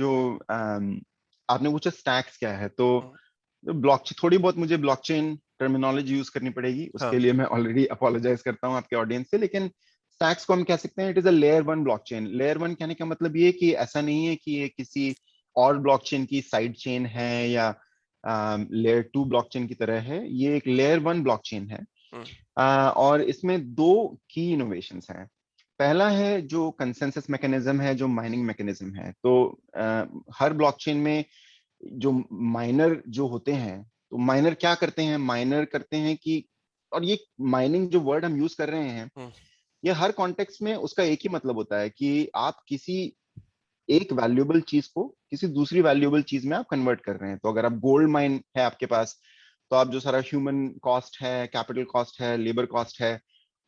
जो आपने पूछा स्टैक्स क्या है, तो ब्लॉकचेन, थोड़ी बहुत मुझे ब्लॉकचेन टर्मिनोलॉजी यूज करनी पड़ेगी, उसके लिए मैं ऑलरेडी अपोलोजाइज करता हूं आपके ऑडियंस से। लेकिन स्टैक्स को हम कह सकते हैं it is a layer 1 blockchain. Layer 1 कहने का मतलब ये कि ऐसा नहीं है कि ये किसी और ब्लॉकचेन की साइड चेन है या लेयर 2 ब्लॉकचेन की तरह है, ये एक लेयर 1 ब्लॉकचेन है। और इसमें 2 की इनोवेशंस हैं। पहला है जो कंसेंसस मैकेनिज्म है, जो माइनिंग मैकेनिज्म है। तो हर ब्लॉकचेन में जो माइनर जो होते हैं, तो माइनर क्या करते हैं, माइनर करते हैं कि, और ये माइनिंग जो वर्ड हम यूज कर रहे हैं, ये हर कॉन्टेक्स्ट में उसका एक ही मतलब होता है कि आप किसी एक वैल्यूएबल चीज को किसी दूसरी वैल्यूएबल चीज में आप कन्वर्ट कर रहे हैं। तो अगर आप गोल्ड माइन है आपके पास, तो आप जो सारा ह्यूमन कॉस्ट है, कैपिटल कॉस्ट है, लेबर कॉस्ट है,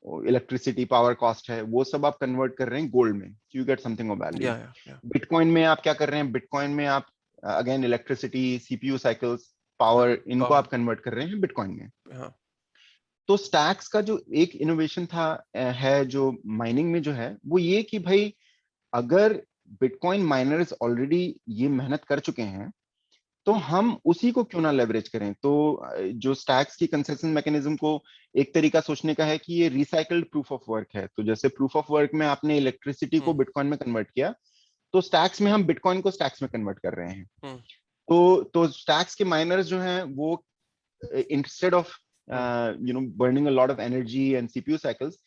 इलेक्ट्रिसिटी पावर कॉस्ट है, वो सब आप कन्वर्ट कर रहे हैं गोल्ड में, you get something of value. Bitcoin में आप क्या कर रहे हैं, बिटकॉइन में आप again electricity, CPU cycles, power, इनको आप कन्वर्ट कर रहे हैं बिटकॉइन में। तो स्टैक्स का जो एक इनोवेशन था है जो माइनिंग में जो है, वो ये कि भाई अगर बिटकॉइन माइनर्स ऑलरेडी ये मेहनत कर चुके हैं, तो हम उसी को क्यों ना लेवरेज करें। तो जो स्टैक्स की कंसेशन मैकेनिज्म को एक तरीका सोचने का है कि ये रिसाइकल्ड प्रूफ ऑफ वर्क है। तो जैसे प्रूफ ऑफ वर्क में आपने इलेक्ट्रिसिटी को बिटकॉइन में कन्वर्ट किया, तो स्टैक्स में हम बिटकॉइन को स्टैक्स में कन्वर्ट कर रहे हैं। तो स्टैक्स के माइनर्स जो हैं वो instead of burning a lot of energy and CPU cycles,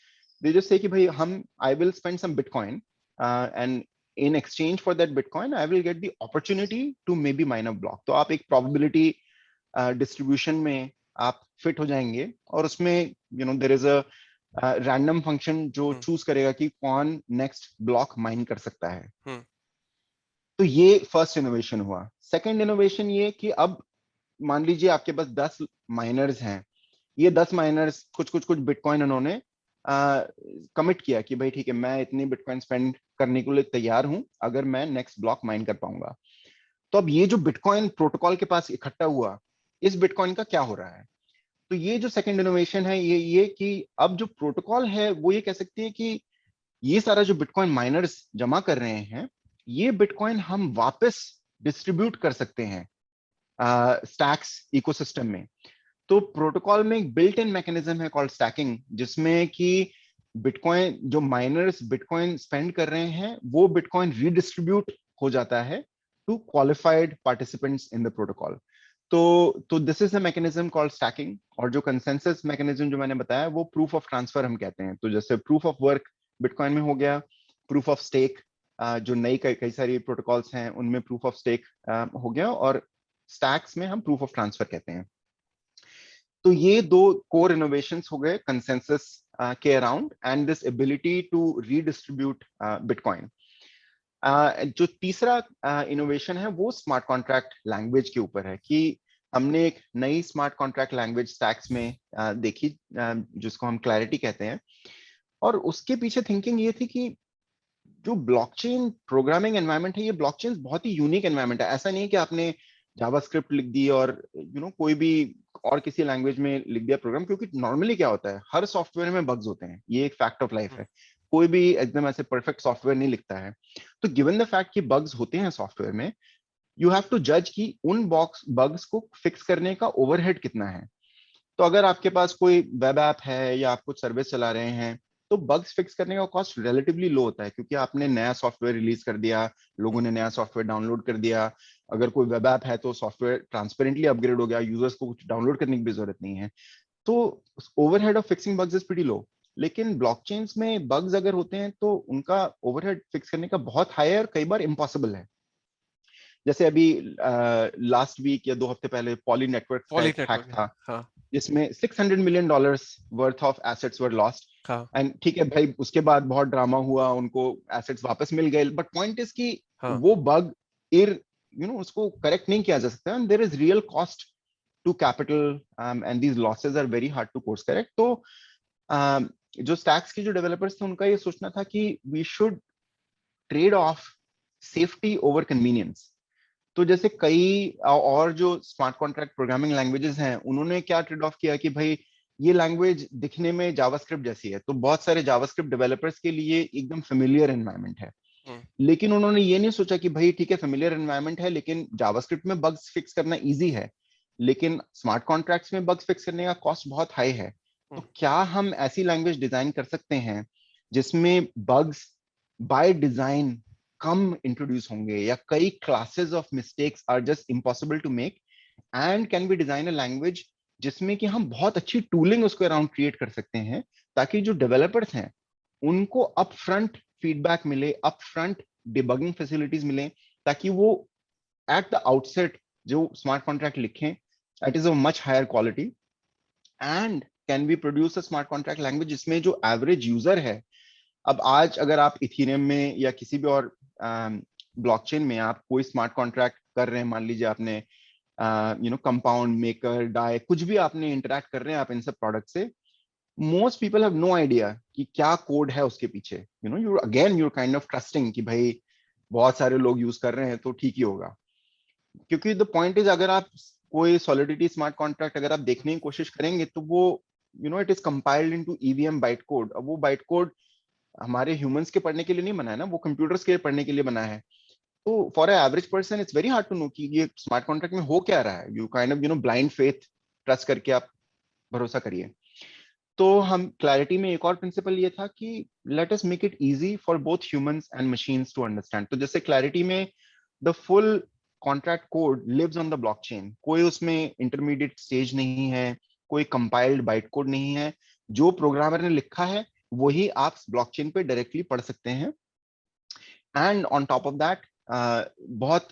they just say कि भाई हम I will spend some bitcoin and in exchange for that bitcoin I will get the opportunity to maybe mine a block। तो आप एक probability distribution में आप fit हो जाएंगे, और उसमें there is a random function जो choose करेगा कि कौन next block mine कर सकता है। तो ये first innovation हुआ। second innovation ये कि अब मान लीजिए आपके पास 10 माइनर्स हैं, ये 10 माइनर्स कुछ बिटकॉइन उन्होंने कमिट किया कि भाई ठीक है, मैं इतनी बिटकॉइन स्पेंड करने के लिए तैयार हूं अगर मैं नेक्स्ट ब्लॉक माइन कर पाऊंगा। तो अब ये जो बिटकॉइन प्रोटोकॉल के पास इकट्ठा हुआ, इस बिटकॉइन का क्या हो रहा है। तो ये जो सेकंड इनोवेशन है ये कि अब जो प्रोटोकॉल है वो ये कह सकती है कि ये सारा जो बिटकॉइन माइनर्स जमा कर रहे हैं, ये बिटकॉइन हम वापस डिस्ट्रीब्यूट कर सकते हैं स्टैक्स इकोसिस्टम में। तो प्रोटोकॉल में एक बिल्ट इन मैकेनिज्म है कॉल्ड स्टैकिंग, जिसमें कि बिटकॉइन जो माइनर्स बिटकॉइन स्पेंड कर रहे हैं वो बिटकॉइन रीडिस्ट्रीब्यूट हो जाता है to qualified participants in the protocol. तो this is the mechanism called staking. और जो कंसेंसस मैकेनिज्म जो मैंने बताया वो प्रूफ ऑफ ट्रांसफर हम कहते हैं। तो जैसे प्रूफ ऑफ वर्क बिटकॉइन में हो गया, प्रूफ ऑफ स्टेक जो नई कई सारी प्रोटोकॉल्स हैं उनमें प्रूफ ऑफ स्टेक हो गया, और स्टैक्स में हम प्रूफ ऑफ ट्रांसफर कहते हैं। तो ये दो कोर इनोवेशंस हो गए कंसेंसस के around and this ability to redistribute bitcoin. जो तीसरा इनोवेशन है वो स्मार्ट कॉन्ट्रैक्ट लैंग्वेज के ऊपर है कि हमने एक नई स्मार्ट कॉन्ट्रैक्ट लैंग्वेज स्टैक्स में देखी जिसको हम क्लैरिटी कहते हैं। और उसके पीछे थिंकिंग ये थी कि जो ब्लॉकचेन प्रोग्रामिंग एनवायरनमेंट है, ये ब्लॉकचेन बहुत ही यूनिक एनवायरनमेंट है। ऐसा नहीं है कि आपने जावास्क्रिप्ट लिख दी और कोई भी और किसी लैंग्वेज में लिख दिया प्रोग्राम, क्योंकि नॉर्मली क्या होता है हर सॉफ्टवेयर में बग्स होते हैं, ये एक फैक्ट ऑफ लाइफ है। कोई भी एकदम ऐसे परफेक्ट सॉफ्टवेयर नहीं लिखता है। तो गिवन द फैक्ट कि बग्स होते हैं सॉफ्टवेयर में, यू हैव टू जज कि उन बग्स को फिक्स करने का ओवरहेड कितना है। तो अगर आपके पास कोई वेब ऐप है या आप कुछ सर्विस चला रहे हैं, तो बग्स फिक्स करने का कॉस्ट रिलेटिवली लो होता है, क्योंकि आपने नया सॉफ्टवेयर रिलीज कर दिया, लोगों ने नया सॉफ्टवेयर डाउनलोड कर दिया। अगर कोई वेब ऐप है तो सॉफ्टवेयर ट्रांसपेरेंटली अपग्रेड हो गया, यूजर्स को कुछ डाउनलोड करने की भी जरूरत नहीं है। तो overhead of fixing bugs is pretty low. लेकिन ब्लॉकचेन्स में बग्स अगर होते हैं तो उनका ओवरहेड फिक्स करने का बहुत हाई है और कई बार इम्पॉसिबल है। जैसे अभी लास्ट वीक या 2 हफ्ते पहले पॉली नेटवर्क का एक हैक था, हाँ, जिसमें $600 million worth of assets were lost. हाँ, एंड ठीक है भाई, उसके बाद बहुत ड्रामा हुआ, उनको एसेट्स वापस मिल गए, बट पॉइंट इज कि हाँ, वो बग उसको करेक्ट नहीं किया जा सकता, and there is real cost to capital and these losses are very hard to course correct. तो जो स्टैक्स के जो डेवलपर्स थे उनका ये सोचना था कि we should trade off safety over convenience. तो जैसे कई और जो स्मार्ट कॉन्ट्रैक्ट प्रोग्रामिंग लैंग्वेजेस हैं, उन्होंने क्या ट्रेड ऑफ किया कि भाई ये लैंग्वेज दिखने में जावास्क्रिप्ट जैसी है, तो बहुत सारे जावास्क्रिप्ट डेवलपर्स के लिए एकदम फेमिलियर एनवायरनमेंट है। लेकिन उन्होंने ये नहीं सोचा कि भाई ठीक है फेमिलियर एनवायरनमेंट है, लेकिन जावास्क्रिप्ट में बग्स फिक्स करना इजी है, लेकिन स्मार्ट कॉन्ट्रैक्ट्स में बग्स फिक्स करने का कॉस्ट बहुत हाई है। तो क्या हम ऐसी लैंग्वेज डिजाइन कर सकते हैं जिसमें बग्स बाय डिजाइन कम इंट्रोड्यूस होंगे, या कई classes of mistakes are just impossible to make, and can be design a language जिसमें कि हम बहुत अच्छी टूलिंग उसको अराउंड क्रिएट कर सकते हैं, ताकि जो डेवलपर्स हैं उनको अप फ्रंट फीडबैक मिले, अप फ्रंट डिबगिंग फैसिलिटीज मिले, ताकि वो एट द आउटसेट जो स्मार्ट कॉन्ट्रैक्ट लिखें it is of much higher quality, and can be produce a smart contract language जिसमें जो एवरेज यूजर है। अब आज अगर आप इथेरियम में या किसी भी और ब्लॉकचेन में आप कोई स्मार्ट कॉन्ट्रैक्ट कर रहे हैं, मान लीजिए आपने कंपाउंड, मेकर, डाई, कुछ भी आपने इंटरेक्ट कर रहे हैं आप इन सब प्रोडक्ट से, most people have no idea कि क्या कोड है उसके पीछे। यूर काइंड ऑफ ट्रस्टिंग कि भाई बहुत सारे लोग यूज कर रहे हैं तो ठीक ही होगा। क्योंकि द पॉइंट इज, अगर आप कोई सॉलिडिटी स्मार्ट कॉन्ट्रैक्ट अगर आप देखने की कोशिश करेंगे तो वो it is compiled into EVM byte code. अब वो बाइट कोड हमारे ह्यूमंस के पढ़ने के लिए नहीं बना है ना, वो कंप्यूटर्स के पढ़ने के लिए बना है। तो for average person it's very hard to know कि ये स्मार्ट कॉन्ट्रैक्ट में हो क्या रहा है। You kind of blind faith, trust करके आप भरोसा करिए। तो हम क्लैरिटी में एक और प्रिंसिपल ये था कि let us make it easy for both humans and machines to understand. तो जैसे क्लैरिटी में the full contract code lives on the blockchain, कोई उसमें इंटरमीडिएट स्टेज नहीं है, कोई कंपाइल्ड बाइट कोड नहीं है। जो प्रोग्रामर ने लिखा है वही आप ब्लॉकचेन पे डायरेक्टली पढ़ सकते हैं। And on top of that बहुत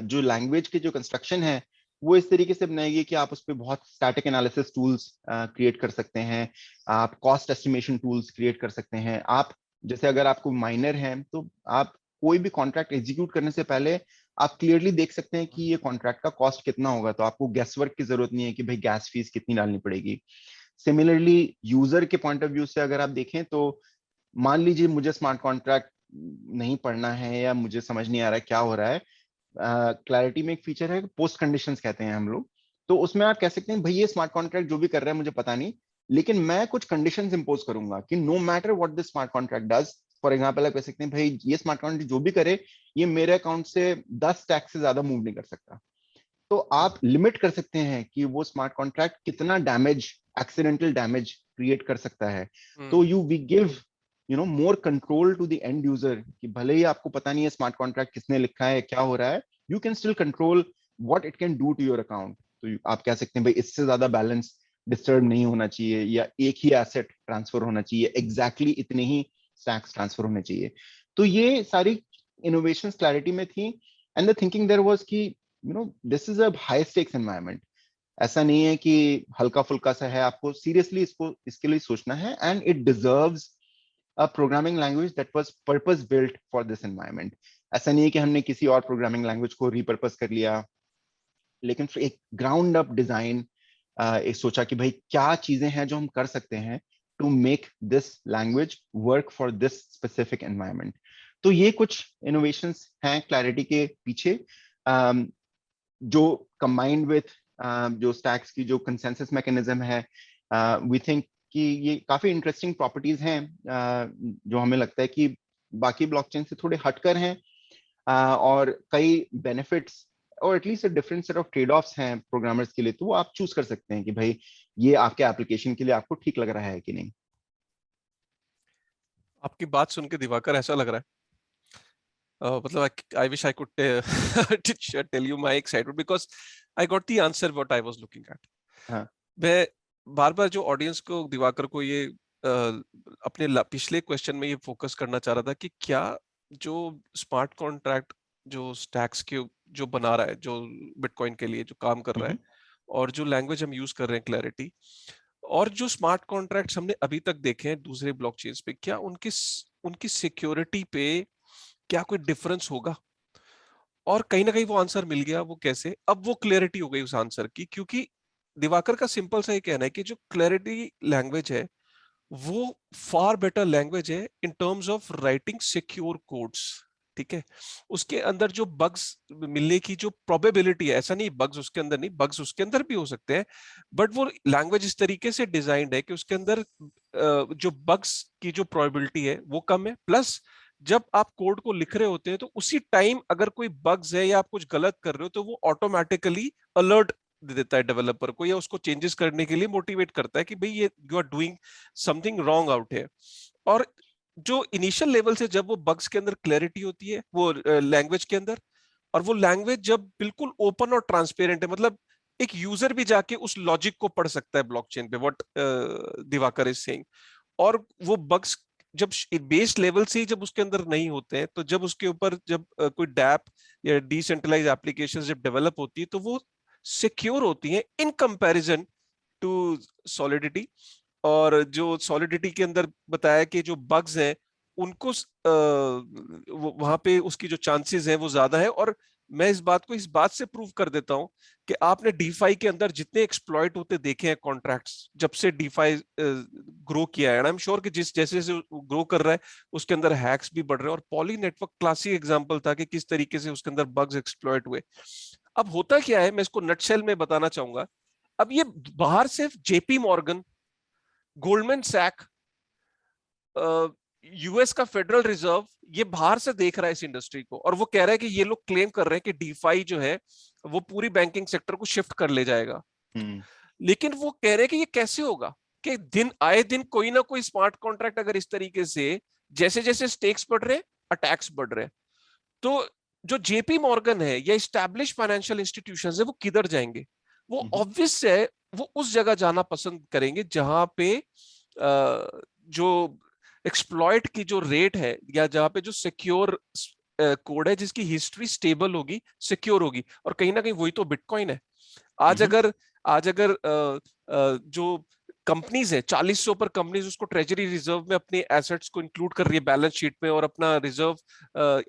जो लैंग्वेज के जो कंस्ट्रक्शन है वो इस तरीके से बनाएगी कि आप उस पर बहुत स्टैटिक एनालिसिस टूल्स क्रिएट कर सकते हैं, आप कॉस्ट एस्टिमेशन टूल्स क्रिएट कर सकते हैं। आप जैसे अगर आपको माइनर है तो आप कोई भी कॉन्ट्रैक्ट एग्जीक्यूट करने से पहले आप क्लियरली देख सकते हैं कि ये कॉन्ट्रैक्ट का कॉस्ट कितना होगा, तो आपको गैस वर्क की जरूरत नहीं है कि भाई गैस फीस कितनी डालनी पड़ेगी। सिमिलरली यूजर के पॉइंट ऑफ व्यू से अगर आप देखें तो मान लीजिए मुझे स्मार्ट कॉन्ट्रैक्ट नहीं पढ़ना है या मुझे समझ नहीं आ रहा है क्या हो रहा है, क्लैरिटी में एक फीचर है पोस्ट कंडीशंस कहते हैं हम लोग। तो उसमें आप कह सकते हैं भाई ये स्मार्ट कॉन्ट्रैक्ट जो भी कर रहा है मुझे पता नहीं, लेकिन मैं कुछ कंडीशंस इंपोज करूंगा कि no matter what this smart contract does. For example आप कह सकते हैं भाई ये स्मार्ट कॉन्ट्रैक्ट जो भी करे ये मेरे अकाउंट से 10 टैक्स से ज्यादा मूव नहीं कर सकता। तो आप लिमिट कर सकते हैं कि वो स्मार्ट कॉन्ट्रैक्ट कितना डैमेज, एक्सीडेंटल डैमेज क्रिएट कर सकता है। तो you we give more control to the end user कि भले ही आपको पता नहीं है स्मार्ट कॉन्ट्रैक्ट किसने लिखा है क्या हो रहा है, you can still control what it can do to your account. तो आप कह सकते हैं भाई इससे ज्यादा बैलेंस डिस्टर्ब नहीं होना चाहिए, या एक ही एसेट ट्रांसफर होना चाहिए, एग्जैक्टली इतने ही स्टैक्स ट्रांसफर होने चाहिए। तो ये सारी इनोवेशंस क्लैरिटी में थी। And the thinking there was कि this is a high stakes environment. ऐसा नहीं है कि हल्का फुल्का सा है, आपको सीरियसली इसको इसके लिए सोचना है। And it deserves a programming language that was purpose built for this environment. ऐसा नहीं है कि हमने किसी और प्रोग्रामिंग लैंग्वेज को रिपर्पस कर लिया, लेकिन फिर एक ग्राउंड अप डिजाइन, एक सोचा कि भाई क्या चीजें हैं जो हम कर सकते हैं to make this language work for this specific environment. तो ये कुछ इनोवेशंस हैं क्लैरिटी के पीछे, जो कंबाइंड विथ जो स्टैक्स की जो कंसेंसस मैकेनिज्म है, वी थिंक कि ये काफी इंटरेस्टिंग प्रॉपर्टीज हैं, जो हमें लगता है कि बाकी ब्लॉकचेन से थोड़े हटकर हैं, और कई बेनिफिट्स और at least different set of trade offs हैं प्रोग्रामर्स के लिए। तो वो आप चूज कर सकते हैं कि भाई ये आपके एप्लीकेशन के लिए आपको ठीक लग रहा है कि नहीं। आपकी बात सुन के दिवाकर ऐसा लग रहा है, मतलब I wish I could tell you my excitement because I got the answer what I was looking at. हाँ मैं बार बार जो ऑडियंस को, दिवाकर को ये अपने पिछले क्वेश्चन में ये फोकस करना चाह रहा था कि क्या जो स्मार्ट कॉन्ट्रैक्ट जो स्टैक्स के जो बना रहा है, जो बिटकॉइन के लिए जो काम कर रहा है, और जो लैंग्वेज हम यूज कर रहे हैं क्लैरिटी, और जो स्मार्ट कॉन्ट्रैक्ट्स हमने अभी तक देखे हैं दूसरे ब्लॉकचेन्स पे, क्या उनकी उनकी सिक्योरिटी पे क्या कोई डिफरेंस होगा? और कहीं ना कहीं वो आंसर मिल गया। वो कैसे? अब वो क्लैरिटी हो गई उस आंसर की, क्योंकि दिवाकर का सिंपल सा ये कहना है कि जो क्लैरिटी लैंग्वेज है वो फार बेटर लैंग्वेज है in terms of writing secure codes. ठीक है, उसके अंदर जो बग्स मिलने की जो प्रोबेबिलिटी है, ऐसा नहीं बग्स उसके अंदर नहीं, बग्स उसके अंदर भी हो सकते हैं, बट वो लैंग्वेज इस तरीके से डिजाइंड है कि उसके अंदर जो बग्स की जो प्रोबेबिलिटी है वो कम है। प्लस जब आप कोड को लिख रहे होते हैं तो उसी टाइम अगर कोई बग्स है या आप कुछ गलत कर रहे हो तो वो ऑटोमेटिकली अलर्ट दे देता है डेवलपर को, या उसको चेंजेस करने के लिए मोटिवेट करता है कि भाई ये you are doing something wrong out है। और जो इनिशियल लेवल से जब वो बग्स के अंदर क्लैरिटी होती है वो लैंग्वेज के अंदर, और वो लैंग्वेज जब बिल्कुल ओपन और ट्रांसपेरेंट है, मतलब एक यूजर भी जाके उस लॉजिक को पढ़ सकता है ब्लॉकचेन पे, व्हाट दिवाकर इज सेइंग। और वो बग्स जब बेस लेवल से ही जब उसके अंदर नहीं होते हैं, तो जब उसके ऊपर जब कोई डैप या डिसेंट्रलाइज एप्लीकेशन जब डेवलप होती है तो वो सिक्योर होती हैं इन कंपैरिजन टू सॉलिडिटी। और जो सॉलिडिटी के अंदर बताया कि जो बग्स हैं उनको वहां पे उसकी जो चांसेस है वो ज्यादा है। और मैं इस बात से प्रूव कर देता हूं कि आपने डीफाई के अंदर जितने एक्सप्लॉइट होते देखे हैं कॉन्ट्रैक्ट्स, जब से डीफाई ग्रो किया है, आई एम श्योर कि जिस जैसे जैसे ग्रो कर रहा है उसके अंदर हैक्स भी बढ़ रहे हैं। और पॉली नेटवर्क क्लासिक एग्जांपल था कि किस तरीके से उसके अंदर बग्स एक्सप्लॉइट हुए। अब होता क्या है, मैं इसको नटशेल में बताना चाहूंगा। अब ये बाहर से JP Morgan, Goldman Sachs, US का फेडरल रिजर्व ये बाहर से देख रहा है इस इंडस्ट्री को, और वो कह रहा है कि ये लोग क्लेम कर रहे हैं कि डीफाई जो है वो पूरी बैंकिंग सेक्टर को शिफ्ट कर ले जाएगा। लेकिन वो कह रहे हैं कि ये कैसे होगा, कि दिन आए दिन कोई ना कोई स्मार्ट कॉन्ट्रैक्ट अगर इस तरीके से, जैसे जैसे स्टेक्स बढ़ रहे हैं अटैक्स बढ़ रहे हैं, तो जो जेपी मॉर्गन है या स्टैब्लिश फाइनेंशियल इंस्टीट्यूशंस है वो किधर जाएंगे? वो ऑब्वियस है, वो उस जगह जाना पसंद करेंगे जहां पे जो एक्सप्लॉइट की जो रेट है, या जहां पे जो सिक्योर कोड है जिसकी हिस्ट्री स्टेबल होगी, सिक्योर होगी। और कहीं ना कहीं वही तो बिटकॉइन है। आज अगर जो कंपनीज है 40 से ऊपर कंपनीज उसको ट्रेजरी रिजर्व में अपने एसेट्स को इंक्लूड कर रही है बैलेंस शीट में, और अपना रिजर्व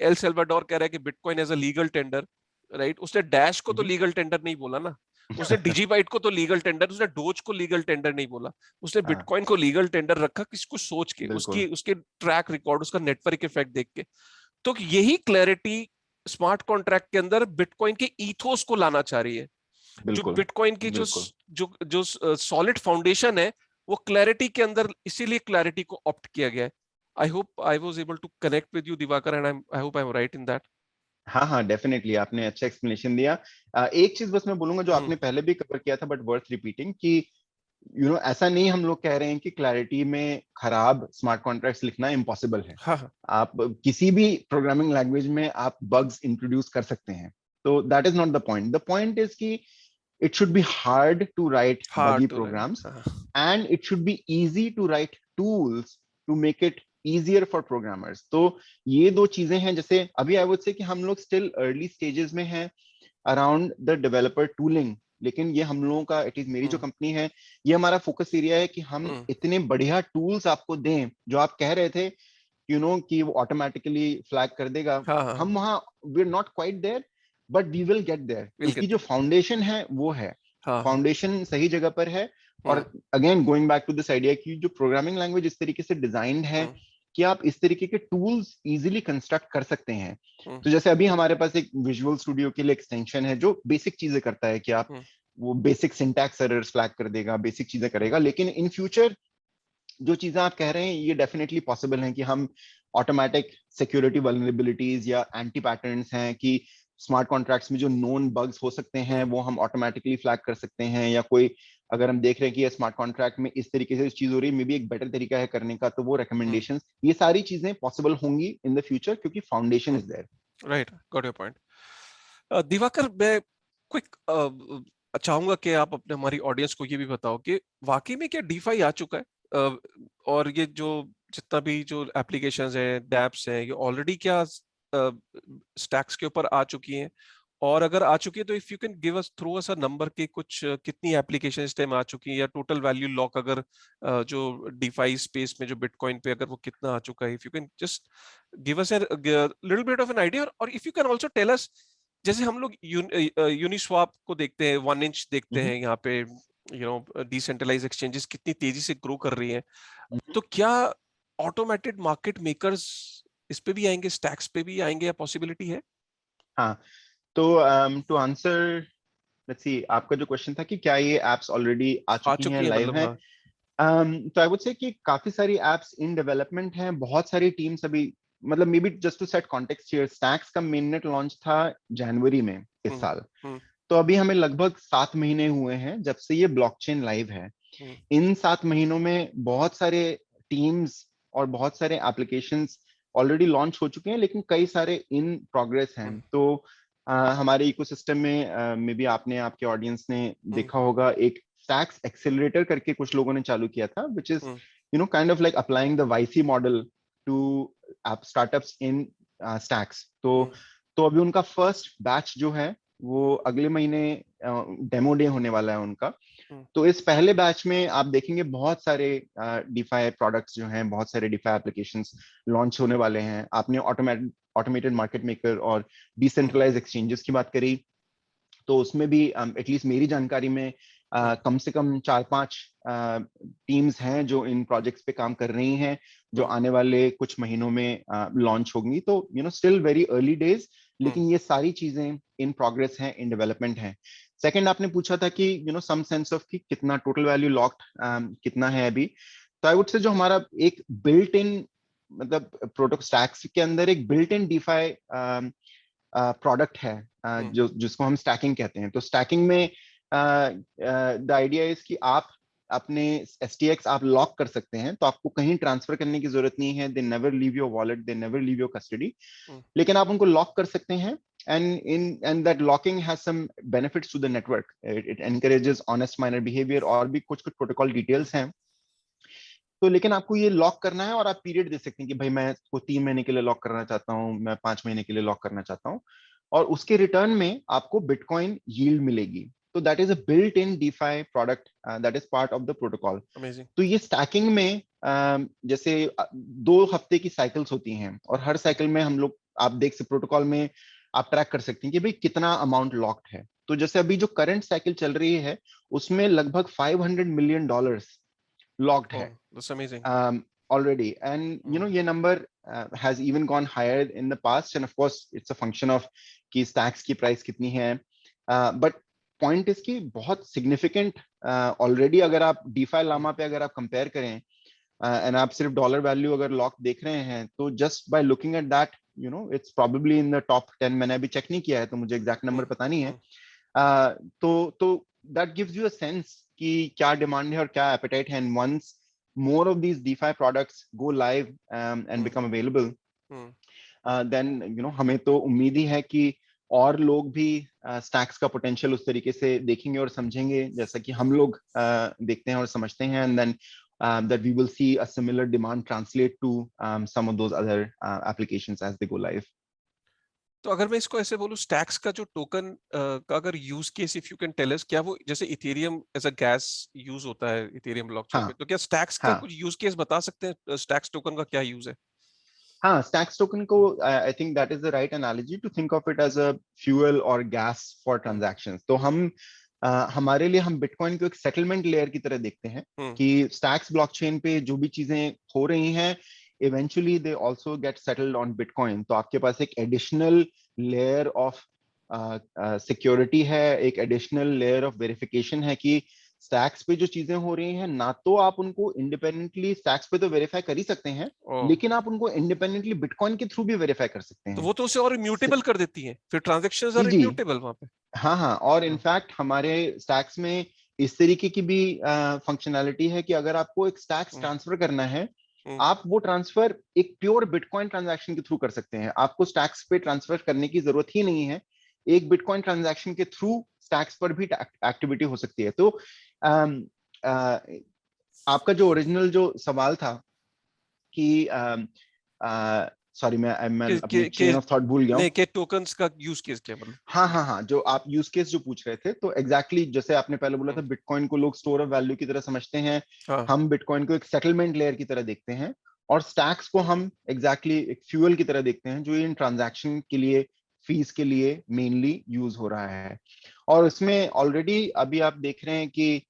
एल सेल्वाडोर कह रहा है कि bitcoin as a legal tender, right? उसने डैश को तो लीगल टेंडर नहीं बोला ना, उसने डिजीबाइट को तो लीगल टेंडर, उसने डोज को लीगल टेंडर नहीं बोला, उसने बिटकॉइन को लीगल टेंडर रखा, किसको सोच के, उसकी उसके ट्रैक रिकॉर्ड, उसका नेटवर्क इफेक्ट देख के। तो यही क्लैरिटी स्मार्ट कॉन्ट्रैक्ट के अंदर बिटकॉइन के ईथोस को लाना चाह रही है। जो बिटकॉइन की जो जो सॉलिड फाउंडेशन है वो क्लैरिटी के अंदर, इसीलिए क्लैरिटी को ऑप्ट किया गया है। I hope I was able to connect with you Diwakar, and I hope I am right in that. हाँ हाँ, डेफिनेटली आपने अच्छा एक्सप्लेनेशन दिया। एक चीज बस मैं बोलूंगा जो आपने पहले भी कवर किया था बट वर्थ रिपीटिंग, कि ऐसा नहीं हम लोग कह रहे हैं कि क्लैरिटी में खराब स्मार्ट कॉन्ट्रैक्ट्स लिखना इम्पॉसिबल है। हाँ। आप किसी भी प्रोग्रामिंग लैंग्वेज में आप बग्स इंट्रोड्यूस कर सकते हैं, तो that is not the point. The point is कि it should be hard to write buggy programs, and it should be easy to write tools to make it easier for programmers. तो ये दो चीजें हैं। जैसे अभी आई वुड से कि हम लोग स्टिल अर्ली स्टेजेस में हैं अराउंड द डेवलपर टूलिंग, लेकिन ये हम लोगों का, एटलीस्ट मेरी जो कंपनी है, ये हमारा फोकस एरिया है कि हम इतने बढ़िया टूल्स आपको दें जो आप कह रहे थे कि वो ऑटोमेटिकली फ्लैग कर देगा। हम वहाँ we are not quite there, but we will get there. उसकी जो फाउंडेशन है वो है, फाउंडेशन सही जगह पर है। और again going back to this idea कि जो प्रोग्रामिंग लैंग्वेज इस तरीके से डिजाइंड है कि आप इस तरीके के टूल्स इजीली कंस्ट्रक्ट कर सकते हैं। तो जैसे अभी हमारे पास एक विजुअल स्टूडियो के लिए एक्सटेंशन है जो बेसिक चीजें करता है कि आप वो बेसिक सिंटैक्स एरर्स फ्लैग कर देगा, बेसिक चीजें करेगा। लेकिन इन फ्यूचर जो चीजें आप कह रहे हैं ये डेफिनेटली पॉसिबल है कि हम ऑटोमेटिक सिक्योरिटी वल्नरेबिलिटीज या एंटी पैटर्न्स हैं कि स्मार्ट कॉन्ट्रैक्ट्स में जो नोन बग्स हो सकते हैं वो हम ऑटोमेटिकली फ्लैग कर सकते हैं, या कोई अगर हम देख रहे हैं कि स्मार्ट कॉन्ट्रैक्ट में इस तरीके से चीज हो रही है, मे बी एक बेटर तरीका है करने का, तो वो रिकमेंडेशंस, ये सारी चीजें पॉसिबल होंगी इन द फ्यूचर क्योंकि foundation is there. Right, got your point. Diwakar, मैं क्विक चाहूंगा कि आप अपने हमारी ऑडियंस को ये भी बताओ कि वाकई में क्या डीफाई आ चुका है, और ये जो जितना भी जो एप्लीकेशंस हैं, डैप्स हैं, ये ऑलरेडी क्या स्टैक्स के ऊपर आ चुकी हैं? और अगर आ चुकी है तो if you can give us through us a number के कुछ कितनी एप्लीकेशन इस टाइम आ चुकी है, या टोटल वैल्यू लॉक अगर जो डिफाई स्पेस में जो बिटकॉइन पे अगर वो कितना आ चुका है, if you can just give us a little bit of an idea. और if you can also tell us, जैसे हम लोग यूनिस्वाप को देखते हैं, 1 इंच देखते हैं यहाँ पे, डिसेंट्रलाइज एक्सचेंजेस कितनी तेजी से ग्रो कर रही हैं, तो क्या ऑटोमेटेड मार्केट मेकर्स इस पे भी आएंगे, स्टैक्स पे भी आएंगे, या पॉसिबिलिटी है? हाँ, तो टू आंसर, लेट्स सी, आपका जो क्वेश्चन था कि क्या ये एप्स ऑलरेडी आ चुकी हैं, लाइव हैं, तो आई वुड से कि काफी सारी एप्स इन डेवलपमेंट हैं, बहुत सारी टीम्स अभी, मतलब maybe just to set context here, Stacks का मेननेट लॉन्च था जनवरी में इस साल। तो अभी हमें लगभग 7 महीने हुए हैं जब से ये ब्लॉकचेन लाइव है। इन 7 महीनों में बहुत सारे टीम्स और बहुत सारे एप्लीकेशंस ऑलरेडी लॉन्च हो चुके हैं, लेकिन कई सारे इन प्रोग्रेस हैं। तो हमारे इकोसिस्टम में मे बी आपने, आपके ऑडियंस ने देखा होगा, एक स्टैक्स एक्सेलरेटर करके कुछ लोगों ने चालू किया था, which is kind of like applying the YC model to startups in Stacks. तो अभी उनका फर्स्ट बैच जो है वो अगले महीने डेमो डे होने वाला है उनका। तो इस पहले बैच में आप देखेंगे बहुत सारे डिफाई प्रोडक्ट्स जो हैं, बहुत सारे डिफाई एप्लीकेशंस लॉन्च होने वाले हैं। आपने ऑटोमेटेड मार्केट मेकर और डिसेंट्रलाइज एक्सचेंजेस की बात करी, तो उसमें भी एटलीस्ट मेरी जानकारी में कम से कम 4-5 टीम्स हैं जो इन प्रोजेक्ट्स पे काम कर रही हैं, जो आने वाले कुछ महीनों में लॉन्च होंगी। तो स्टिल वेरी अर्ली डेज, लेकिन ये सारी चीजें इन प्रोग्रेस हैं, इन डेवलपमेंट हैं। सेकंड, आपने पूछा था कि सम सेंस ऑफ कि कितना टोटल वैल्यू लॉक्ड कितना है अभी। तो आई वुड से जो हमारा एक बिल्ट इन मतलब प्रोटोकॉल स्टैक्स के अंदर एक बिल्ट इन डीफाई प्रोडक्ट है, जो जिसको हम स्टैकिंग कहते हैं। तो स्टैकिंग में द आइडिया इज कि आप अपने STX आप लॉक कर सकते हैं, तो आपको कहीं ट्रांसफर करने की जरूरत नहीं है। They never leave your wallet, they never leave your custody, लेकिन आप उनको लॉक कर सकते हैं। And that locking has some benefits to the network, it encourages honest miner behaviour, और भी कुछ कुछ प्रोटोकॉल डिटेल्स हैं। तो लेकिन आपको ये लॉक करना है, और आप पीरियड दे सकते हैं कि भाई मैं इसको 3 महीने के लिए लॉक करना चाहता हूँ, मैं 5 महीने के लिए लॉक करना चाहता हूँ, और उसके रिटर्न में आपको बिटकॉइन यील्ड मिलेगी। तो that is a built in DeFi product, that is part of the protocol. तो ये स्टैकिंग में जैसे 2 हफ्ते की साइकिल्स होती हैं, और हर साइकिल में हम लोग, आप देख सकते प्रोटोकॉल में आप ट्रैक कर सकते हैं कि भाई कितना अमाउंट लॉक्ड है। तो जैसे अभी जो करंट साइकिल चल रही है उसमें लगभग $500 मिलियन लॉक्ड है That's amazing. already, and ये number has even gone higher in the past, and of course it's a function of कि stacks की price कितनी है, but point is कि बहुत significant already। अगर आप DeFi Llama पे अगर आप compare करें and आप सिर्फ dollar value अगर lock देख रहे हैं, तो just by looking at that it's probably in the top 10। मैंने अभी check नहीं किया है तो मुझे exact number पता नहीं है। तो that gives you a sense कि क्या demand है और क्या appetite है, and once more of these DeFi products go live and become available, then हमें तो उम्मीद ही है कि और लोग भी स्टैक्स का पोटेंशियल उस तरीके से देखेंगे और समझेंगे जैसा कि हम लोग देखते हैं और समझते हैं, and then that we will see a similar demand translate to some of those other applications as they go live. तो अगर मैं इसको ऐसे बोलूं, स्टैक्स का जो टोकन का अगर use case if you can tell us, क्या वो जैसे Ethereum as a gas use होता है इथेरियम ब्लॉकचेन पे, हाँ तो क्या स्टैक्स का हाँ कुछ यूज केस बता सकते हैं? स्टैक्स टोकन का क्या यूज है? हाँ, स्टैक्स टोकन को I think that is the right analogy to think of it as a fuel और गैस फॉर ट्रांजैक्शंस। तो हमारे लिए हम बिटकॉइन को एक सेटलमेंट लेयर की तरह देखते हैं कि स्टैक्स ब्लॉकचेन पे जो भी चीजें हो रही हैं eventually they also get settled on bitcoin. तो आपके पास एक एडिशनल लेयर ऑफ सिक्योरिटी है, एक एडिशनल लेयर ऑफ वेरिफिकेशन है कि स्टैक्स पे जो चीजें हो रही हैं ना, तो आप उनको इंडिपेंडेंटली स्टैक्स पे तो वेरीफाई कर ही सकते हैं, लेकिन आप उनको इंडिपेंडेंटली बिटकॉइन के थ्रू भी वेरीफाई कर सकते तो हैं। वो तो उसे और इम्यूटेबल कर देती है, फिर ट्रांजैक्शंस जी आर जी, इम्यूटेबल वहां पे। हाँ हाँ, और इनफैक्ट हमारे स्टैक्स में इस तरीके की भी फंक्शनैलिटी है कि अगर आपको एक स्टैक्स ट्रांसफर करना है, आप वो ट्रांसफर एक प्योर बिटकॉइन ट्रांजैक्शन के थ्रू कर सकते हैं। आपको स्टैक्स पे ट्रांसफर करने की जरूरत ही नहीं है, एक बिटकॉइन ट्रांजैक्शन के थ्रू स्टैक्स पर भी एक्टिविटी हो सकती है। तो आपका जो ओरिजिनल जो सवाल था कि सॉरी मैं अपनी चेन ऑफ थॉट भूल गया हूँ। नहीं, के टोकन्स का यूज केस क्या मतलब? हाँ हाँ हाँ, जो आप यूज केस जो पूछ रहे थे, तो एग्जैक्टली जैसे आपने पहले बोला था, बिटकॉइन को लोग स्टोर ऑफ वैल्यू की तरह समझते हैं, हम बिटकॉइन को एक सेटलमेंट लेयर की तरह देखते हैं, और स्टैक्स को हम एग्जैक्टली एक फ्यूल की तरह देखते हैं जो इन ट्रांजैक्शन के लिए, फीस के लिए मेनली यूज हो रहा है। और उसमें ऑलरेडी अभी आप देख रहे हैं कि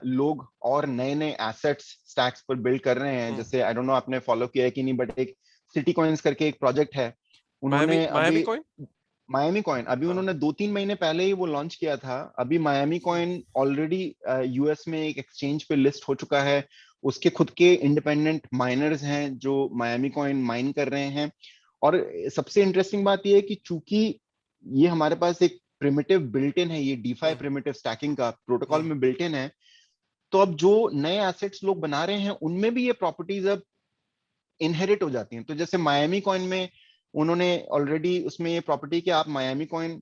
लोग और नए नए एसेट्स स्टैक्स पर बिल्ड कर रहे हैं। जैसे आई डोंट नो आपने फॉलो किया है कि नहीं, बट एक सिटी कॉइन्स करके एक प्रोजेक्ट है, उन्होंने मायामी अभी कॉइन। मायामी कॉइन अभी उन्होंने 2-3 महीने पहले ही वो लॉन्च किया था। अभी मायामी कॉइन ऑलरेडी यूएस में एक एक्सचेंज पे लिस्ट हो चुका है। उसके खुद के इंडिपेंडेंट माइनर्स हैं जो मायामी कॉइन माइन कर रहे हैं। और सबसे इंटरेस्टिंग बात यह है कि चूंकि ये हमारे पास एक प्रिमिटिव बिल्ट इन है, ये डीफाई प्रिमिटिव स्टैकिंग का प्रोटोकॉल में बिल्ट इन है, तो अब जो नए एसेट्स लोग बना रहे हैं उनमें भी ये प्रॉपर्टीज अब इनहेरिट हो जाती हैं। तो जैसे मायामी कॉइन में उन्होंने ऑलरेडी उसमें ये प्रॉपर्टी कि आप मायामी कॉइन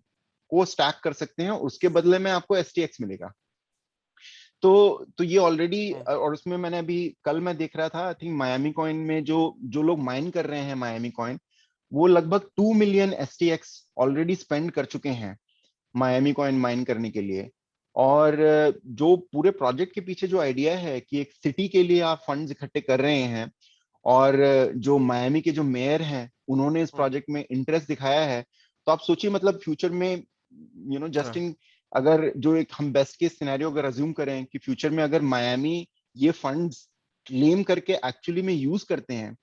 को स्टैक कर सकते हैं, उसके बदले में आपको STX मिलेगा। तो ये ऑलरेडी, और उसमें मैंने अभी कल मैं देख रहा था, आई थिंक मायामी कॉइन में जो जो लोग माइन कर रहे हैं मायामी कॉइन, वो लगभग 2 मिलियन STX ऑलरेडी स्पेंड कर चुके हैं मायामी कॉइन माइन करने के लिए। और जो पूरे प्रोजेक्ट के पीछे जो आइडिया है कि एक सिटी के लिए आप फंड्स इकट्ठे कर रहे हैं, और जो मायामी के जो मेयर हैं उन्होंने इस प्रोजेक्ट में इंटरेस्ट दिखाया है, तो आप सोचिए मतलब फ्यूचर में जस्टिंग, अगर जो एक हम बेस्ट केस सिनेरियो अगर अज्यूम करें कि फ्यूचर में अगर मायामी ये फंड्स क्लेम करके एक्चुअली में यूज करते हैं,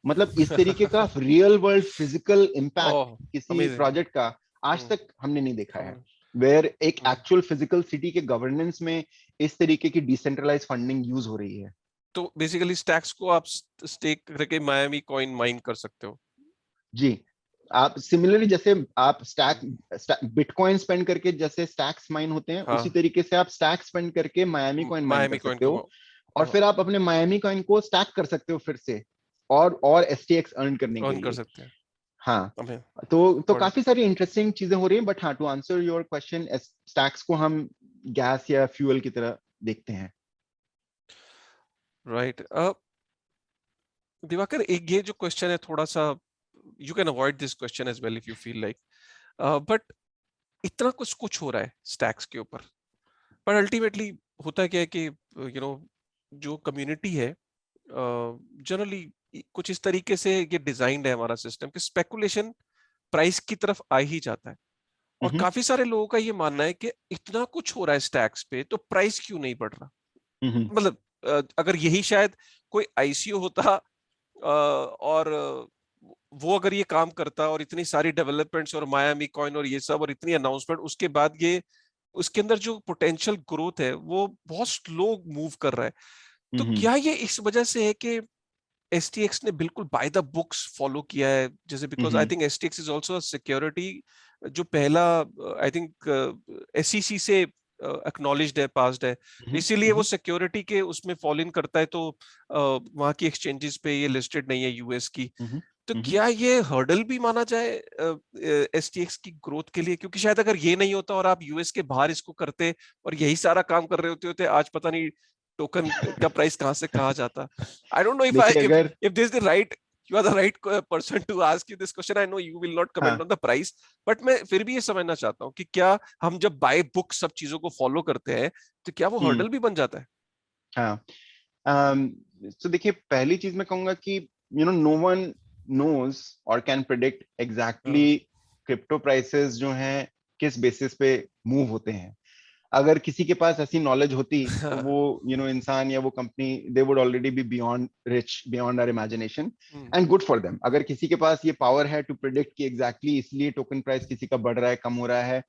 मतलब इस तरीके का रियल वर्ल्ड फिजिकल इम्पैक्ट किसी प्रोजेक्ट का आज तक हमने नहीं देखा है, वेयर एक एक्चुअल फिजिकल सिटी के गवर्नेंस में इस तरीके की डिसेंट्रलाइज फंडिंग यूज हो रही है। तो बेसिकली स्टैक्स को आप स्टेक करके मायामी कॉइन माइन कर सकते हो। जी, आप सिमिलरली जैसे आप स्टैक बिटकॉइन स्पेंड करके जैसे स्टैक्स माइन होते हैं, हाँ, उसी तरीके से आप स्टैक स्पेंड करके मायामी कॉइन माइन कर मायामी कॉइन सकते हो, को। और हाँ, फिर आप अपने मायामी कॉइन को स्टैक कर सकते हो फिर से, और एसटीएक्स अर्न करने के अर्न कर लिए। सकते हैं। हाँ, हमें तो गॉट इट। काफी सारी इंटरेस्टिंग चीजें हो रही हैं, बट हाँ, to answer your question, Stacks को हम गैस या फ्यूल की तरह देखते हैं। राइट। दिवाकर, एक ये जो क्वेश्चन है थोड़ा सा, you can avoid this question as well if you feel like, but इतना कुछ कुछ हो रहा है स्टैक्स के ऊपर, पर अल्टीमेटली होता क्या है कि जो कम्युनिटी है जनरली कुछ इस तरीके से ये डिजाइंड है हमारा सिस्टम कि स्पेकुलेशन प्राइस की तरफ आ ही जाता है। और हम्म। काफी सारे लोगों का ये मानना है कि इतना कुछ हो रहा है स्टैक्स पे तो प्राइस क्यों नहीं बढ़ रहा। हम्म। मतलब अगर यही शायद कोई आईसीओ होता और वो अगर ये काम करता और इतनी सारी डेवलपमेंट्स और मायामी कॉइन और ये सब और इतनी अनाउंसमेंट, उसके बाद ये उसके अंदर जो पोटेंशियल ग्रोथ है वो बहुत स्लो मूव कर रहा है। तो हम्म। क्या ये इस वजह से है कि एसटीएक्स ने बिल्कुल बाय द बुक्स फॉलो किया है, जैसे because I hmm. Think STX is also a security जो पहला आई थिंक एसईसी से एक्नॉलेज्ड है, पास्ड है, तो इसीलिए वो हम्म। सिक्योरिटी के उसमें फॉलो इन करता है, तो वहां की एक्सचेंजेस पे ये लिस्टेड नहीं है यूएस की। हम्म। तो हम्म। क्या ये हर्डल भी माना जाए एसटीएक्स की ग्रोथ के लिए, क्योंकि शायद अगर ये नहीं होता और आप यूएस के बाहर इसको करते और यही सारा काम कर रहे होते होते आज पता नहीं टोकन का प्राइस कहां से कहां जाता। I don't know if I देखिए, अगर if this is the right, you are the right person to ask you this question. I know you will not comment हाँ। on the price, but मैं फिर भी ये समझना चाहता हूँ कि क्या हम जब बाय बुक सब चीजों को फॉलो करते हैं तो क्या वो हम्म। हर्डल भी बन जाता है? हाँ। तो देखिए, पहली चीज मैं कहूंगा कि नो वन नोज और कैन प्रिडिक्ट हाँ, एग्जैक्टली क्रिप्टो प्राइसेस जो हैं किस बेसिस पे मूव होते हैं। अगर किसी के पास ऐसी नॉलेज होती तो वो इंसान या वो company, they would already be beyond rich, beyond our imagination, hmm, and good for them. अगर किसी के पास ये पावर है टू प्रिडिक्ट कि एग्जैक्टली इसलिए टोकन प्राइस किसी का बढ़ रहा है, कम हो रहा है,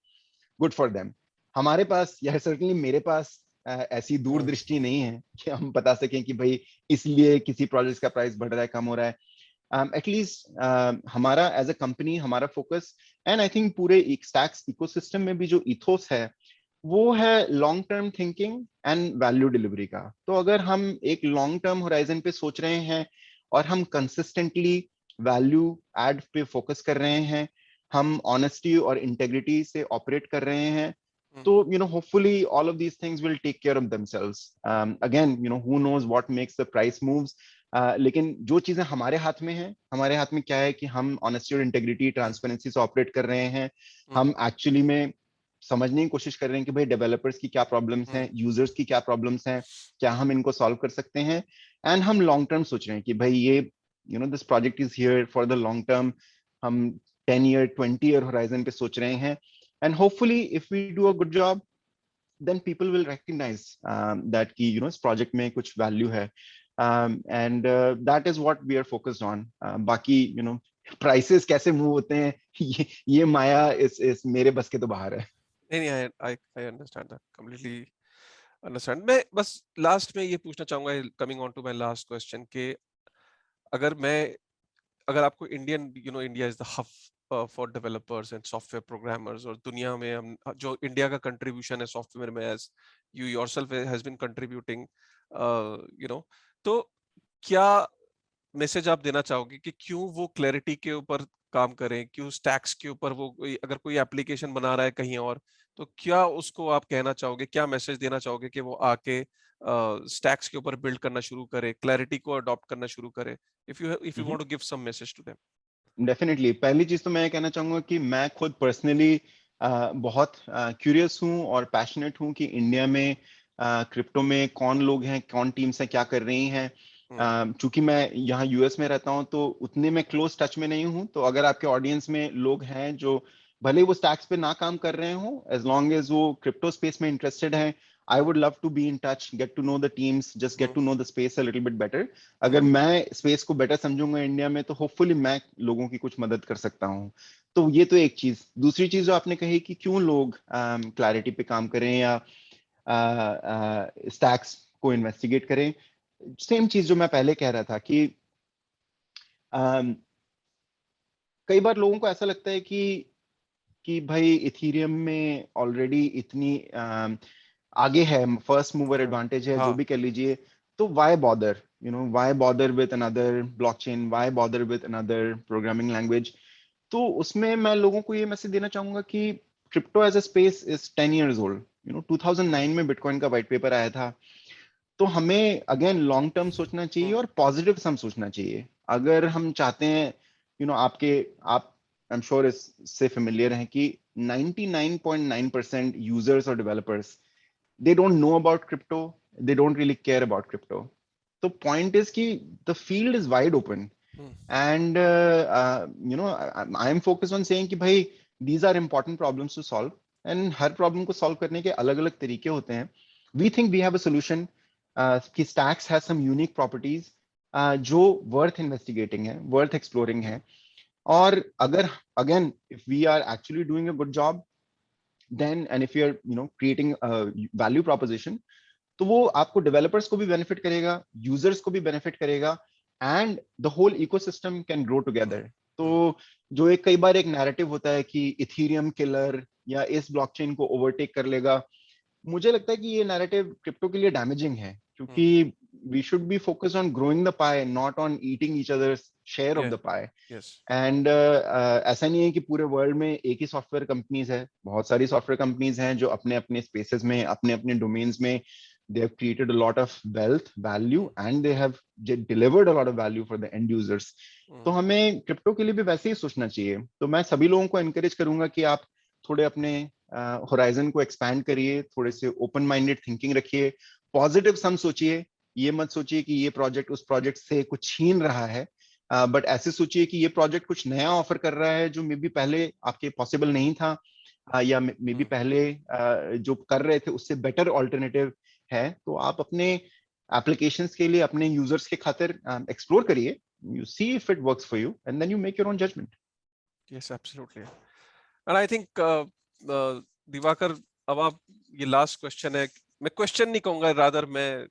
गुड फॉर देम। हमारे पास, या सर्टनली मेरे पास, ऐसी हाँ, दूरदृष्टि नहीं है कि हम बता सकें कि भाई इसलिए किसी प्रोजेक्ट का प्राइस बढ़ रहा है, कम हो रहा है। एटलीस्ट हमारा एज अ कंपनी, हमारा फोकस, एंड आई थिंक पूरे एक स्टैक्स इकोसिस्टम में भी जो इथोस है, वो है long term thinking and value delivery का। तो अगर हम एक लॉन्ग टर्म होराइजन पे सोच रहे हैं और हम कंसिस्टेंटली वैल्यू एड पे फोकस कर रहे हैं, हम ऑनेस्टी और इंटेग्रिटी से ऑपरेट कर रहे हैं, हम्म, तो hopefully all of these things will take care of themselves. Again, who knows what makes the price moves. लेकिन जो चीजें हमारे हाथ में है, हमारे हाथ में क्या है कि हम ऑनेस्टी और इंटेग्रिटी, ट्रांसपेरेंसी से ऑपरेट कर रहे हैं। हम्म, हम एक्चुअली में समझने की कोशिश कर रहे हैं कि भाई डेवलपर्स की क्या प्रॉब्लम्स हैं, हम्म, यूजर्स की क्या प्रॉब्लम्स हैं, क्या हम इनको सॉल्व कर सकते हैं। एंड हम लॉन्ग टर्म सोच रहे हैं कि भाई ये this project is here for the long term. हम 10 ईयर 20 ईयर होराइजन पे सोच रहे हैं, and hopefully if we do a good job, then people will recognize that कि इस प्रोजेक्ट में कुछ वैल्यू है, and that is what we are focused on. बाकी प्राइसेस कैसे मूव होते हैं, ये माया इस मेरे बस के तो बाहर है। नहीं नहीं, I understand that completely, understand. मैं बस लास्ट में ये पूछना चाहूंगा, coming on to my last question, कि अगर मैं अगर आपको Indian India is the hub for developers and software programmers, और दुनिया में हम जो इंडिया का कंट्रीब्यूशन है सॉफ्टवेयर में, as you yourself has been contributing, तो क्या मैसेज आप देना चाहोगे कि क्यों वो क्लैरिटी के ऊपर काम करें, क्यों स्टैक्स के ऊपर वो अगर कोई एप्लीकेशन बना रहा है कहीं और, तो क्या उसको आप कहना चाहोगे, क्या मैसेज देना चाहोगे कि वो आके स्टैक्स के ऊपर बिल्ड करना शुरू करे, क्लैरिटी को अडॉप्ट करना शुरू करे, if you want to give some message to them? Definitely, पहली चीज तो मैं कहना चाहूंगा कि मैं खुद पर्सनली बहुत क्यूरियस हूँ और पैशनेट हूँ कि इंडिया में क्रिप्टो में कौन लोग हैं, कौन टीम्स हैं, क्या कर रही हैं। हम्म, चूंकि मैं यहाँ यूएस में रहता हूँ तो उतने में क्लोज टच में नहीं हूँ, तो अगर आपके ऑडियंस में लोग हैं जो भले वो स्टैक्स पे ना काम कर रहे हो, एज लॉन्ग एज वो क्रिप्टो स्पेस में इंटरेस्टेड हैं, I would love to be in touch, get to know the teams, just get hmm, to know the space a little bit better. अगर हम्म, मैं स्पेस को बेटर समझूंगा इंडिया में, तो होपफुली मैं लोगों की कुछ मदद कर सकता हूँ। तो ये तो एक चीज। दूसरी चीज जो आपने कही कि क्यों लोग क्लैरिटी पे काम करें या स्टैक्स को इन्वेस्टिगेट करें, सेम चीज जो मैं पहले कह रहा था कि अम, कई बार लोगों को ऐसा लगता है कि भाई इथीरियम में ऑलरेडी इतनी आगे है, फर्स्ट मूवर एडवांटेज है, जो हाँ। भी कह लीजिए, तो why bother, why bother with another blockchain, why bother with another programming language. तो उसमें मैं लोगों को ये मैसेज देना चाहूंगा कि crypto as a space is 10 years old. 2009 में बिटकॉइन का व्हाइट पेपर आया था। तो हमें अगेन लॉन्ग टर्म सोचना चाहिए और पॉजिटिव सम सोचना चाहिए। अगर हम चाहते हैं, आप आई एम श्योर इससे फेमिलियर हैं कि 99.9% यूजर्स और developers, they don't know about crypto, they don't really care about crypto. So point is कि the field is wide open, and I am focused on saying कि भाई these are important problems to solve, and her problem को solve करने के अलग अलग तरीके होते हैं। We think we have a solution, कि stacks has some unique properties जो worth investigating है, worth exploring है। और अगर again if we are actually doing a good job, then and if you're creating a value proposition, तो वो आपको डेवलपर्स को भी बेनिफिट करेगा, यूजर्स को भी बेनिफिट करेगा, and the whole ecosystem can grow together. तो जो एक कई बार एक नैरेटिव होता है कि इथीरियम किलर या इस ब्लॉकचेन को ओवरटेक कर लेगा, मुझे लगता है कि ये नैरेटिव क्रिप्टो के लिए डैमेजिंग है, क्योंकि we should be focused on growing the pie, not on eating each others share of the pie. And ऐसा नहीं है कि पूरे वर्ल्ड में एक ही सॉफ्टवेयर कंपनीज है, बहुत सारी सॉफ्टवेयर कंपनीज हैं जो अपने अपने स्पेसेस में, अपने अपने डोमेन्स में they have created a lot of wealth value and they have delivered a lot of value for the end users. तो हमें क्रिप्टो के लिए भी वैसे ही सोचना चाहिए। तो मैं सभी लोगों को एनकरेज करूंगा कि आप थोड़े अपने होराइजन को एक्सपैंड करिए, थोड़े से ओपन माइंडेड थिंकिंग रखिए, पॉजिटिव सम सोचिए। ये मत सोचिए कि ये प्रोजेक्ट उस प्रोजेक्ट से कुछ छीन रहा है, बट ऐसे सोचिए कि ये प्रोजेक्ट कुछ नया ऑफर कर रहा है जो मे बी पहले आपके पॉसिबल नहीं था, या मे बी पहले जो कर रहे थे उससे बेटर ऑल्टरनेटिव है। तो आप अपने एप्लीकेशंस के लिए, अपने यूजर्स के खातिर एक्सप्लोर करिए, you see if it works for you and then you make your own judgement. Yes absolutely. And I think Diwakar, अब आप, ये लास्ट क्वेश्चन है, मैं क्वेश्चन नहीं कहूंगा, रादर मैं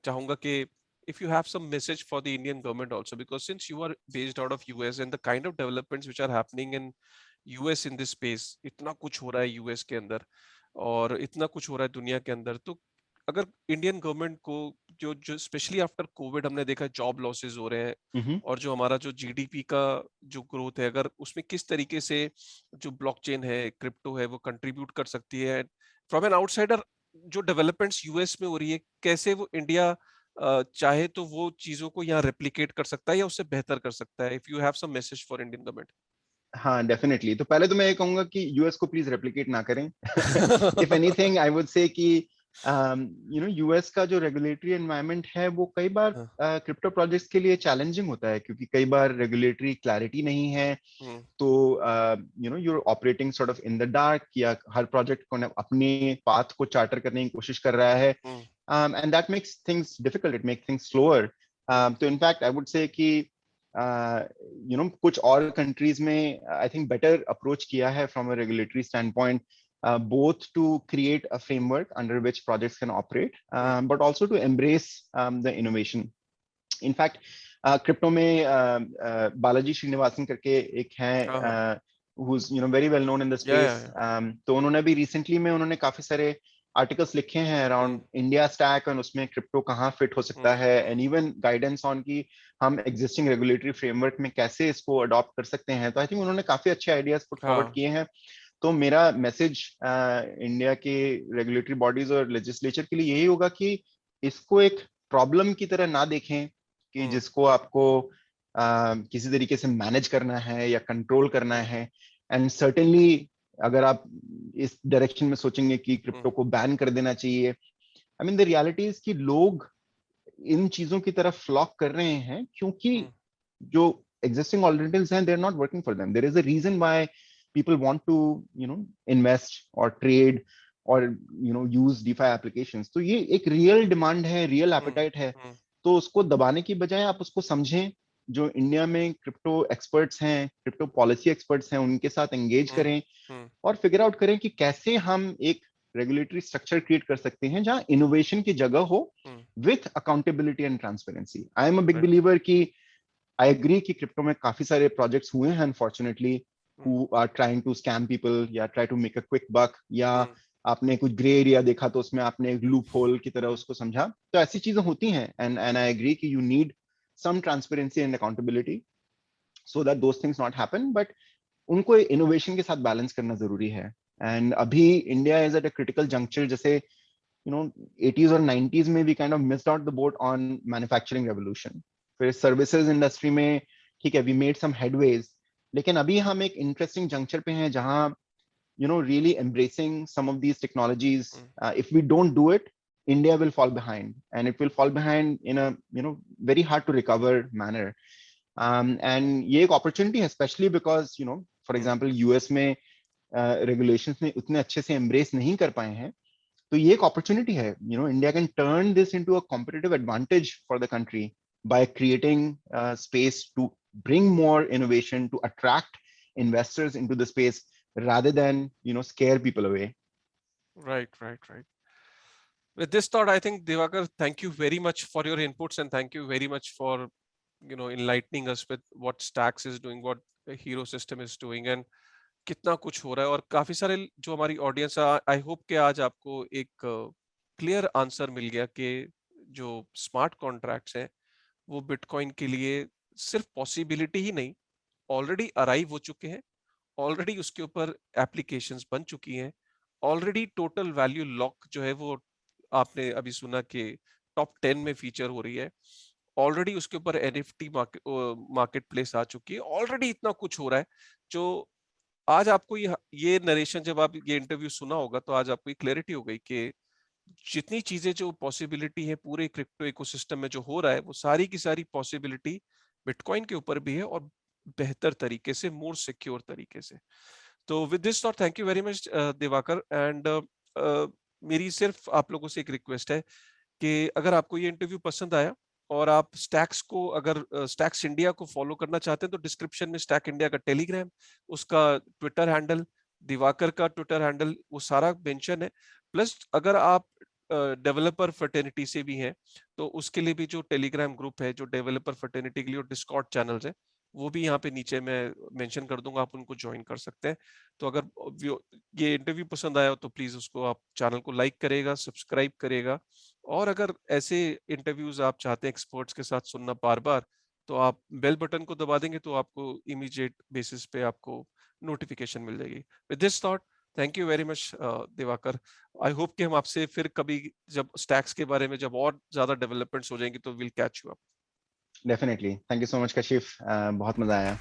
चाहूंगा कि if you have some message for the Indian government also, because since you are based out of US and the kind of developments which are happening in US in this space, इतना कुछ हो रहा है US के अंदर और इतना कुछ हो रहा है दुनिया के अंदर, तो अगर इंडियन गवर्नमेंट को, जो जो स्पेशली आफ्टर कोविड हमने देखा जॉब लॉसेस हो रहे हैं, और जो हमारा जो जीडीपी का जो ग्रोथ है, अगर उसमें किस तरीके से जो ब्लॉकचेन है, क्रिप्टो है, वो कंट्रीब्यूट कर सकती है फ्रॉम एन आउटसाइडर, जो डेवलपमेंट्स यूएस में हो रही है, कैसे वो इंडिया चाहे तो वो चीजों को यहाँ रेप्लिकेट कर सकता है या उससे बेहतर कर सकता है, if you have some message for Indian government. हाँ डेफिनेटली। तो पहले तो मैं ये कहूंगा कि यूएस को प्लीज रेप्लिकेट ना करें। If anything I would say कि यूएस का जो रेगुलेटरी एनवायरनमेंट है वो कई बार क्रिप्टो प्रोजेक्ट्स के लिए चैलेंजिंग होता है, क्योंकि कई बार रेगुलेटरी क्लैरिटी नहीं है। तो you're operating sort of in the dark, या हर प्रोजेक्ट को अपने पाथ को चार्टर करने की कोशिश कर रहा है, and that makes things difficult, it makes things slower. तो इनफैक्ट आई वुड से कि कुछ और कंट्रीज में आई थिंक बेटर अप्रोच किया है from a regulatory stand point, both to create a framework under which projects can operate, but also to embrace the innovation. In fact, crypto में बालाजी श्रीनिवासन करके एक है, who's very well known in the space. तो उन्होंने भी रिसेंटली में उन्होंने काफी सारे आर्टिकल्स लिखे हैं अराउंड इंडिया स्टैक, और उसमें क्रिप्टो कहाँ फिट हो सकता है, एंड इवन गाइडेंस ऑन की हम एग्जिस्टिंग रेगुलेटरी फ्रेमवर्क में कैसे इसको अडॉप्ट कर सकते हैं। तो आई थिंक उन्होंने काफी अच्छे आइडियाज पुट फॉरवर्ड किए हैं। तो मेरा मैसेज इंडिया के रेगुलेटरी बॉडीज और लेजिस्लेचर के लिए यही होगा कि इसको एक प्रॉब्लम की तरह ना देखें कि जिसको आपको किसी तरीके से मैनेज करना है या कंट्रोल करना है। एंड सर्टेनली अगर आप इस डायरेक्शन में सोचेंगे कि क्रिप्टो को बैन कर देना चाहिए, I mean the reality is कि लोग इन चीजों की तरफ फ्लॉक कर रहे हैं क्योंकि जो existing alternatives हैं, they're not working for them. There is a reason why people want to invest or trade or use DeFi applications. तो ये एक रियल डिमांड है, रियल एपेटाइट है। तो उसको दबाने की बजाय आप उसको समझें, जो इंडिया में क्रिप्टो एक्सपर्ट्स हैं, क्रिप्टो पॉलिसी एक्सपर्ट्स हैं, उनके साथ एंगेज करें और फिगर आउट करें कि कैसे हम एक रेगुलेटरी स्ट्रक्चर क्रिएट कर सकते हैं जहां इनोवेशन की जगह हो with accountability and transparency. I am a big believer कि आई एग्री कि क्रिप्टो में काफी सारे प्रोजेक्ट्स हुए हैं unfortunately who are trying to scam people या try to make a quick buck, या आपने कुछ ग्रे एरिया देखा तो उसमें आपने एक लूप होल की तरह उसको समझा। तो ऐसी चीजें होती हैं एंड आई एग्री कि you need some transparency and accountability so that those things not happen, but उनको इनोवेशन के साथ बैलेंस करना जरूरी है। एंड अभी India is at a critical juncture, जैसे यू नो 80s और 90s में we kind of missed out the boat on manufacturing revolution. फिर सर्विसेज इंडस्ट्री में ठीक है वी मेड सम हेडवेज, लेकिन अभी हम एक इंटरेस्टिंग जंक्चर पे हैं जहां really embracing some of these technologies. If we don't do it, India will fall behind, and it will fall behind in a very hard to recover manner. And ये एक opportunity है, especially because for example US में regulations ने उतने अच्छे से embrace नहीं कर पाए हैं, तो ये एक opportunity है. India can turn this into a competitive advantage for the country by creating space to bring more innovation, to attract investors into the space rather than scare people away. Right. With this thought, I think Diwakar, thank you very much for your inputs, and thank you very much for enlightening us with what Stacks is doing, what Hero System is doing, and कितना कुछ हो रहा है। और काफी सारे जो हमारी ऑडियंस है, आई होप कि आज आपको एक क्लियर आंसर मिल गया कि जो स्मार्ट कॉन्ट्रैक्ट्स हैं वो बिटकॉइन के लिए सिर्फ पॉसिबिलिटी ही नहीं, ऑलरेडी अराइव हो चुके हैं, ऑलरेडी उसके ऊपर एप्लीकेशंस बन चुकी हैं, ऑलरेडी टोटल वैल्यू लॉक जो है वो आपने अभी सुना कि टॉप 10 में फीचर हो रही है, ऑलरेडी उसके ऊपर एनएफटी मार्केट प्लेस आ चुकी है, ऑलरेडी इतना कुछ हो रहा है। जो आज आपको ये नरेशन, जब आप ये इंटरव्यू सुना होगा तो आज आपको ये क्लैरिटी हो गई कि जितनी चीजें जो पॉसिबिलिटी है पूरे क्रिप्टो इकोसिस्टम में जो हो रहा है, वो सारी की सारी पॉसिबिलिटी बिटकॉइन के ऊपर भी है, और बेहतर तरीके से, मोर सिक्योर तरीके से। तो with this thought, thank you very much Diwakar. And मेरी सिर्फ आप लोगों से एक रिक्वेस्ट है कि अगर आपको ये इंटरव्यू पसंद आया और आप स्टैक्स को, अगर स्टैक्स इंडिया को फॉलो करना चाहते हैं, तो डिस्क्रिप्शन में स्टैक इंडिया का टेलीग्राम, उसका ट्विटर हैंडल, दिवाकर का ट्विटर हैंडल, वो सारा मेंशन है। प्लस अगर आप डेवलपर फर्टेनिटी से भी हैं तो उसके लिए भी जो टेलीग्राम ग्रुप है, जो डेवलपर फर्टेनिटी के लिए, और डिस्कॉर्ड चैनल्स है, वो भी यहाँ पे नीचे मैं मेंशन कर दूंगा, आप उनको ज्वाइन कर सकते हैं। तो अगर ये इंटरव्यू पसंद आया हो तो प्लीज उसको आप चैनल को लाइक करेगा, सब्सक्राइब करेगा, और अगर ऐसे इंटरव्यूज आप चाहते हैं एक्सपर्ट्स के साथ सुनना बार बार, तो आप बेल बटन को दबा देंगे तो आपको इमीडिएट बेसिस पे आपको नोटिफिकेशन मिल जाएगी। With this thought, thank you very much Diwakar. I hope कि हम आपसे फिर कभी जब स्टैक्स के बारे में जब और ज्यादा डेवलपमेंट्स हो जाएंगी तो will catch you up. Definitely, thank you so much Kashif, बहुत मजा आया।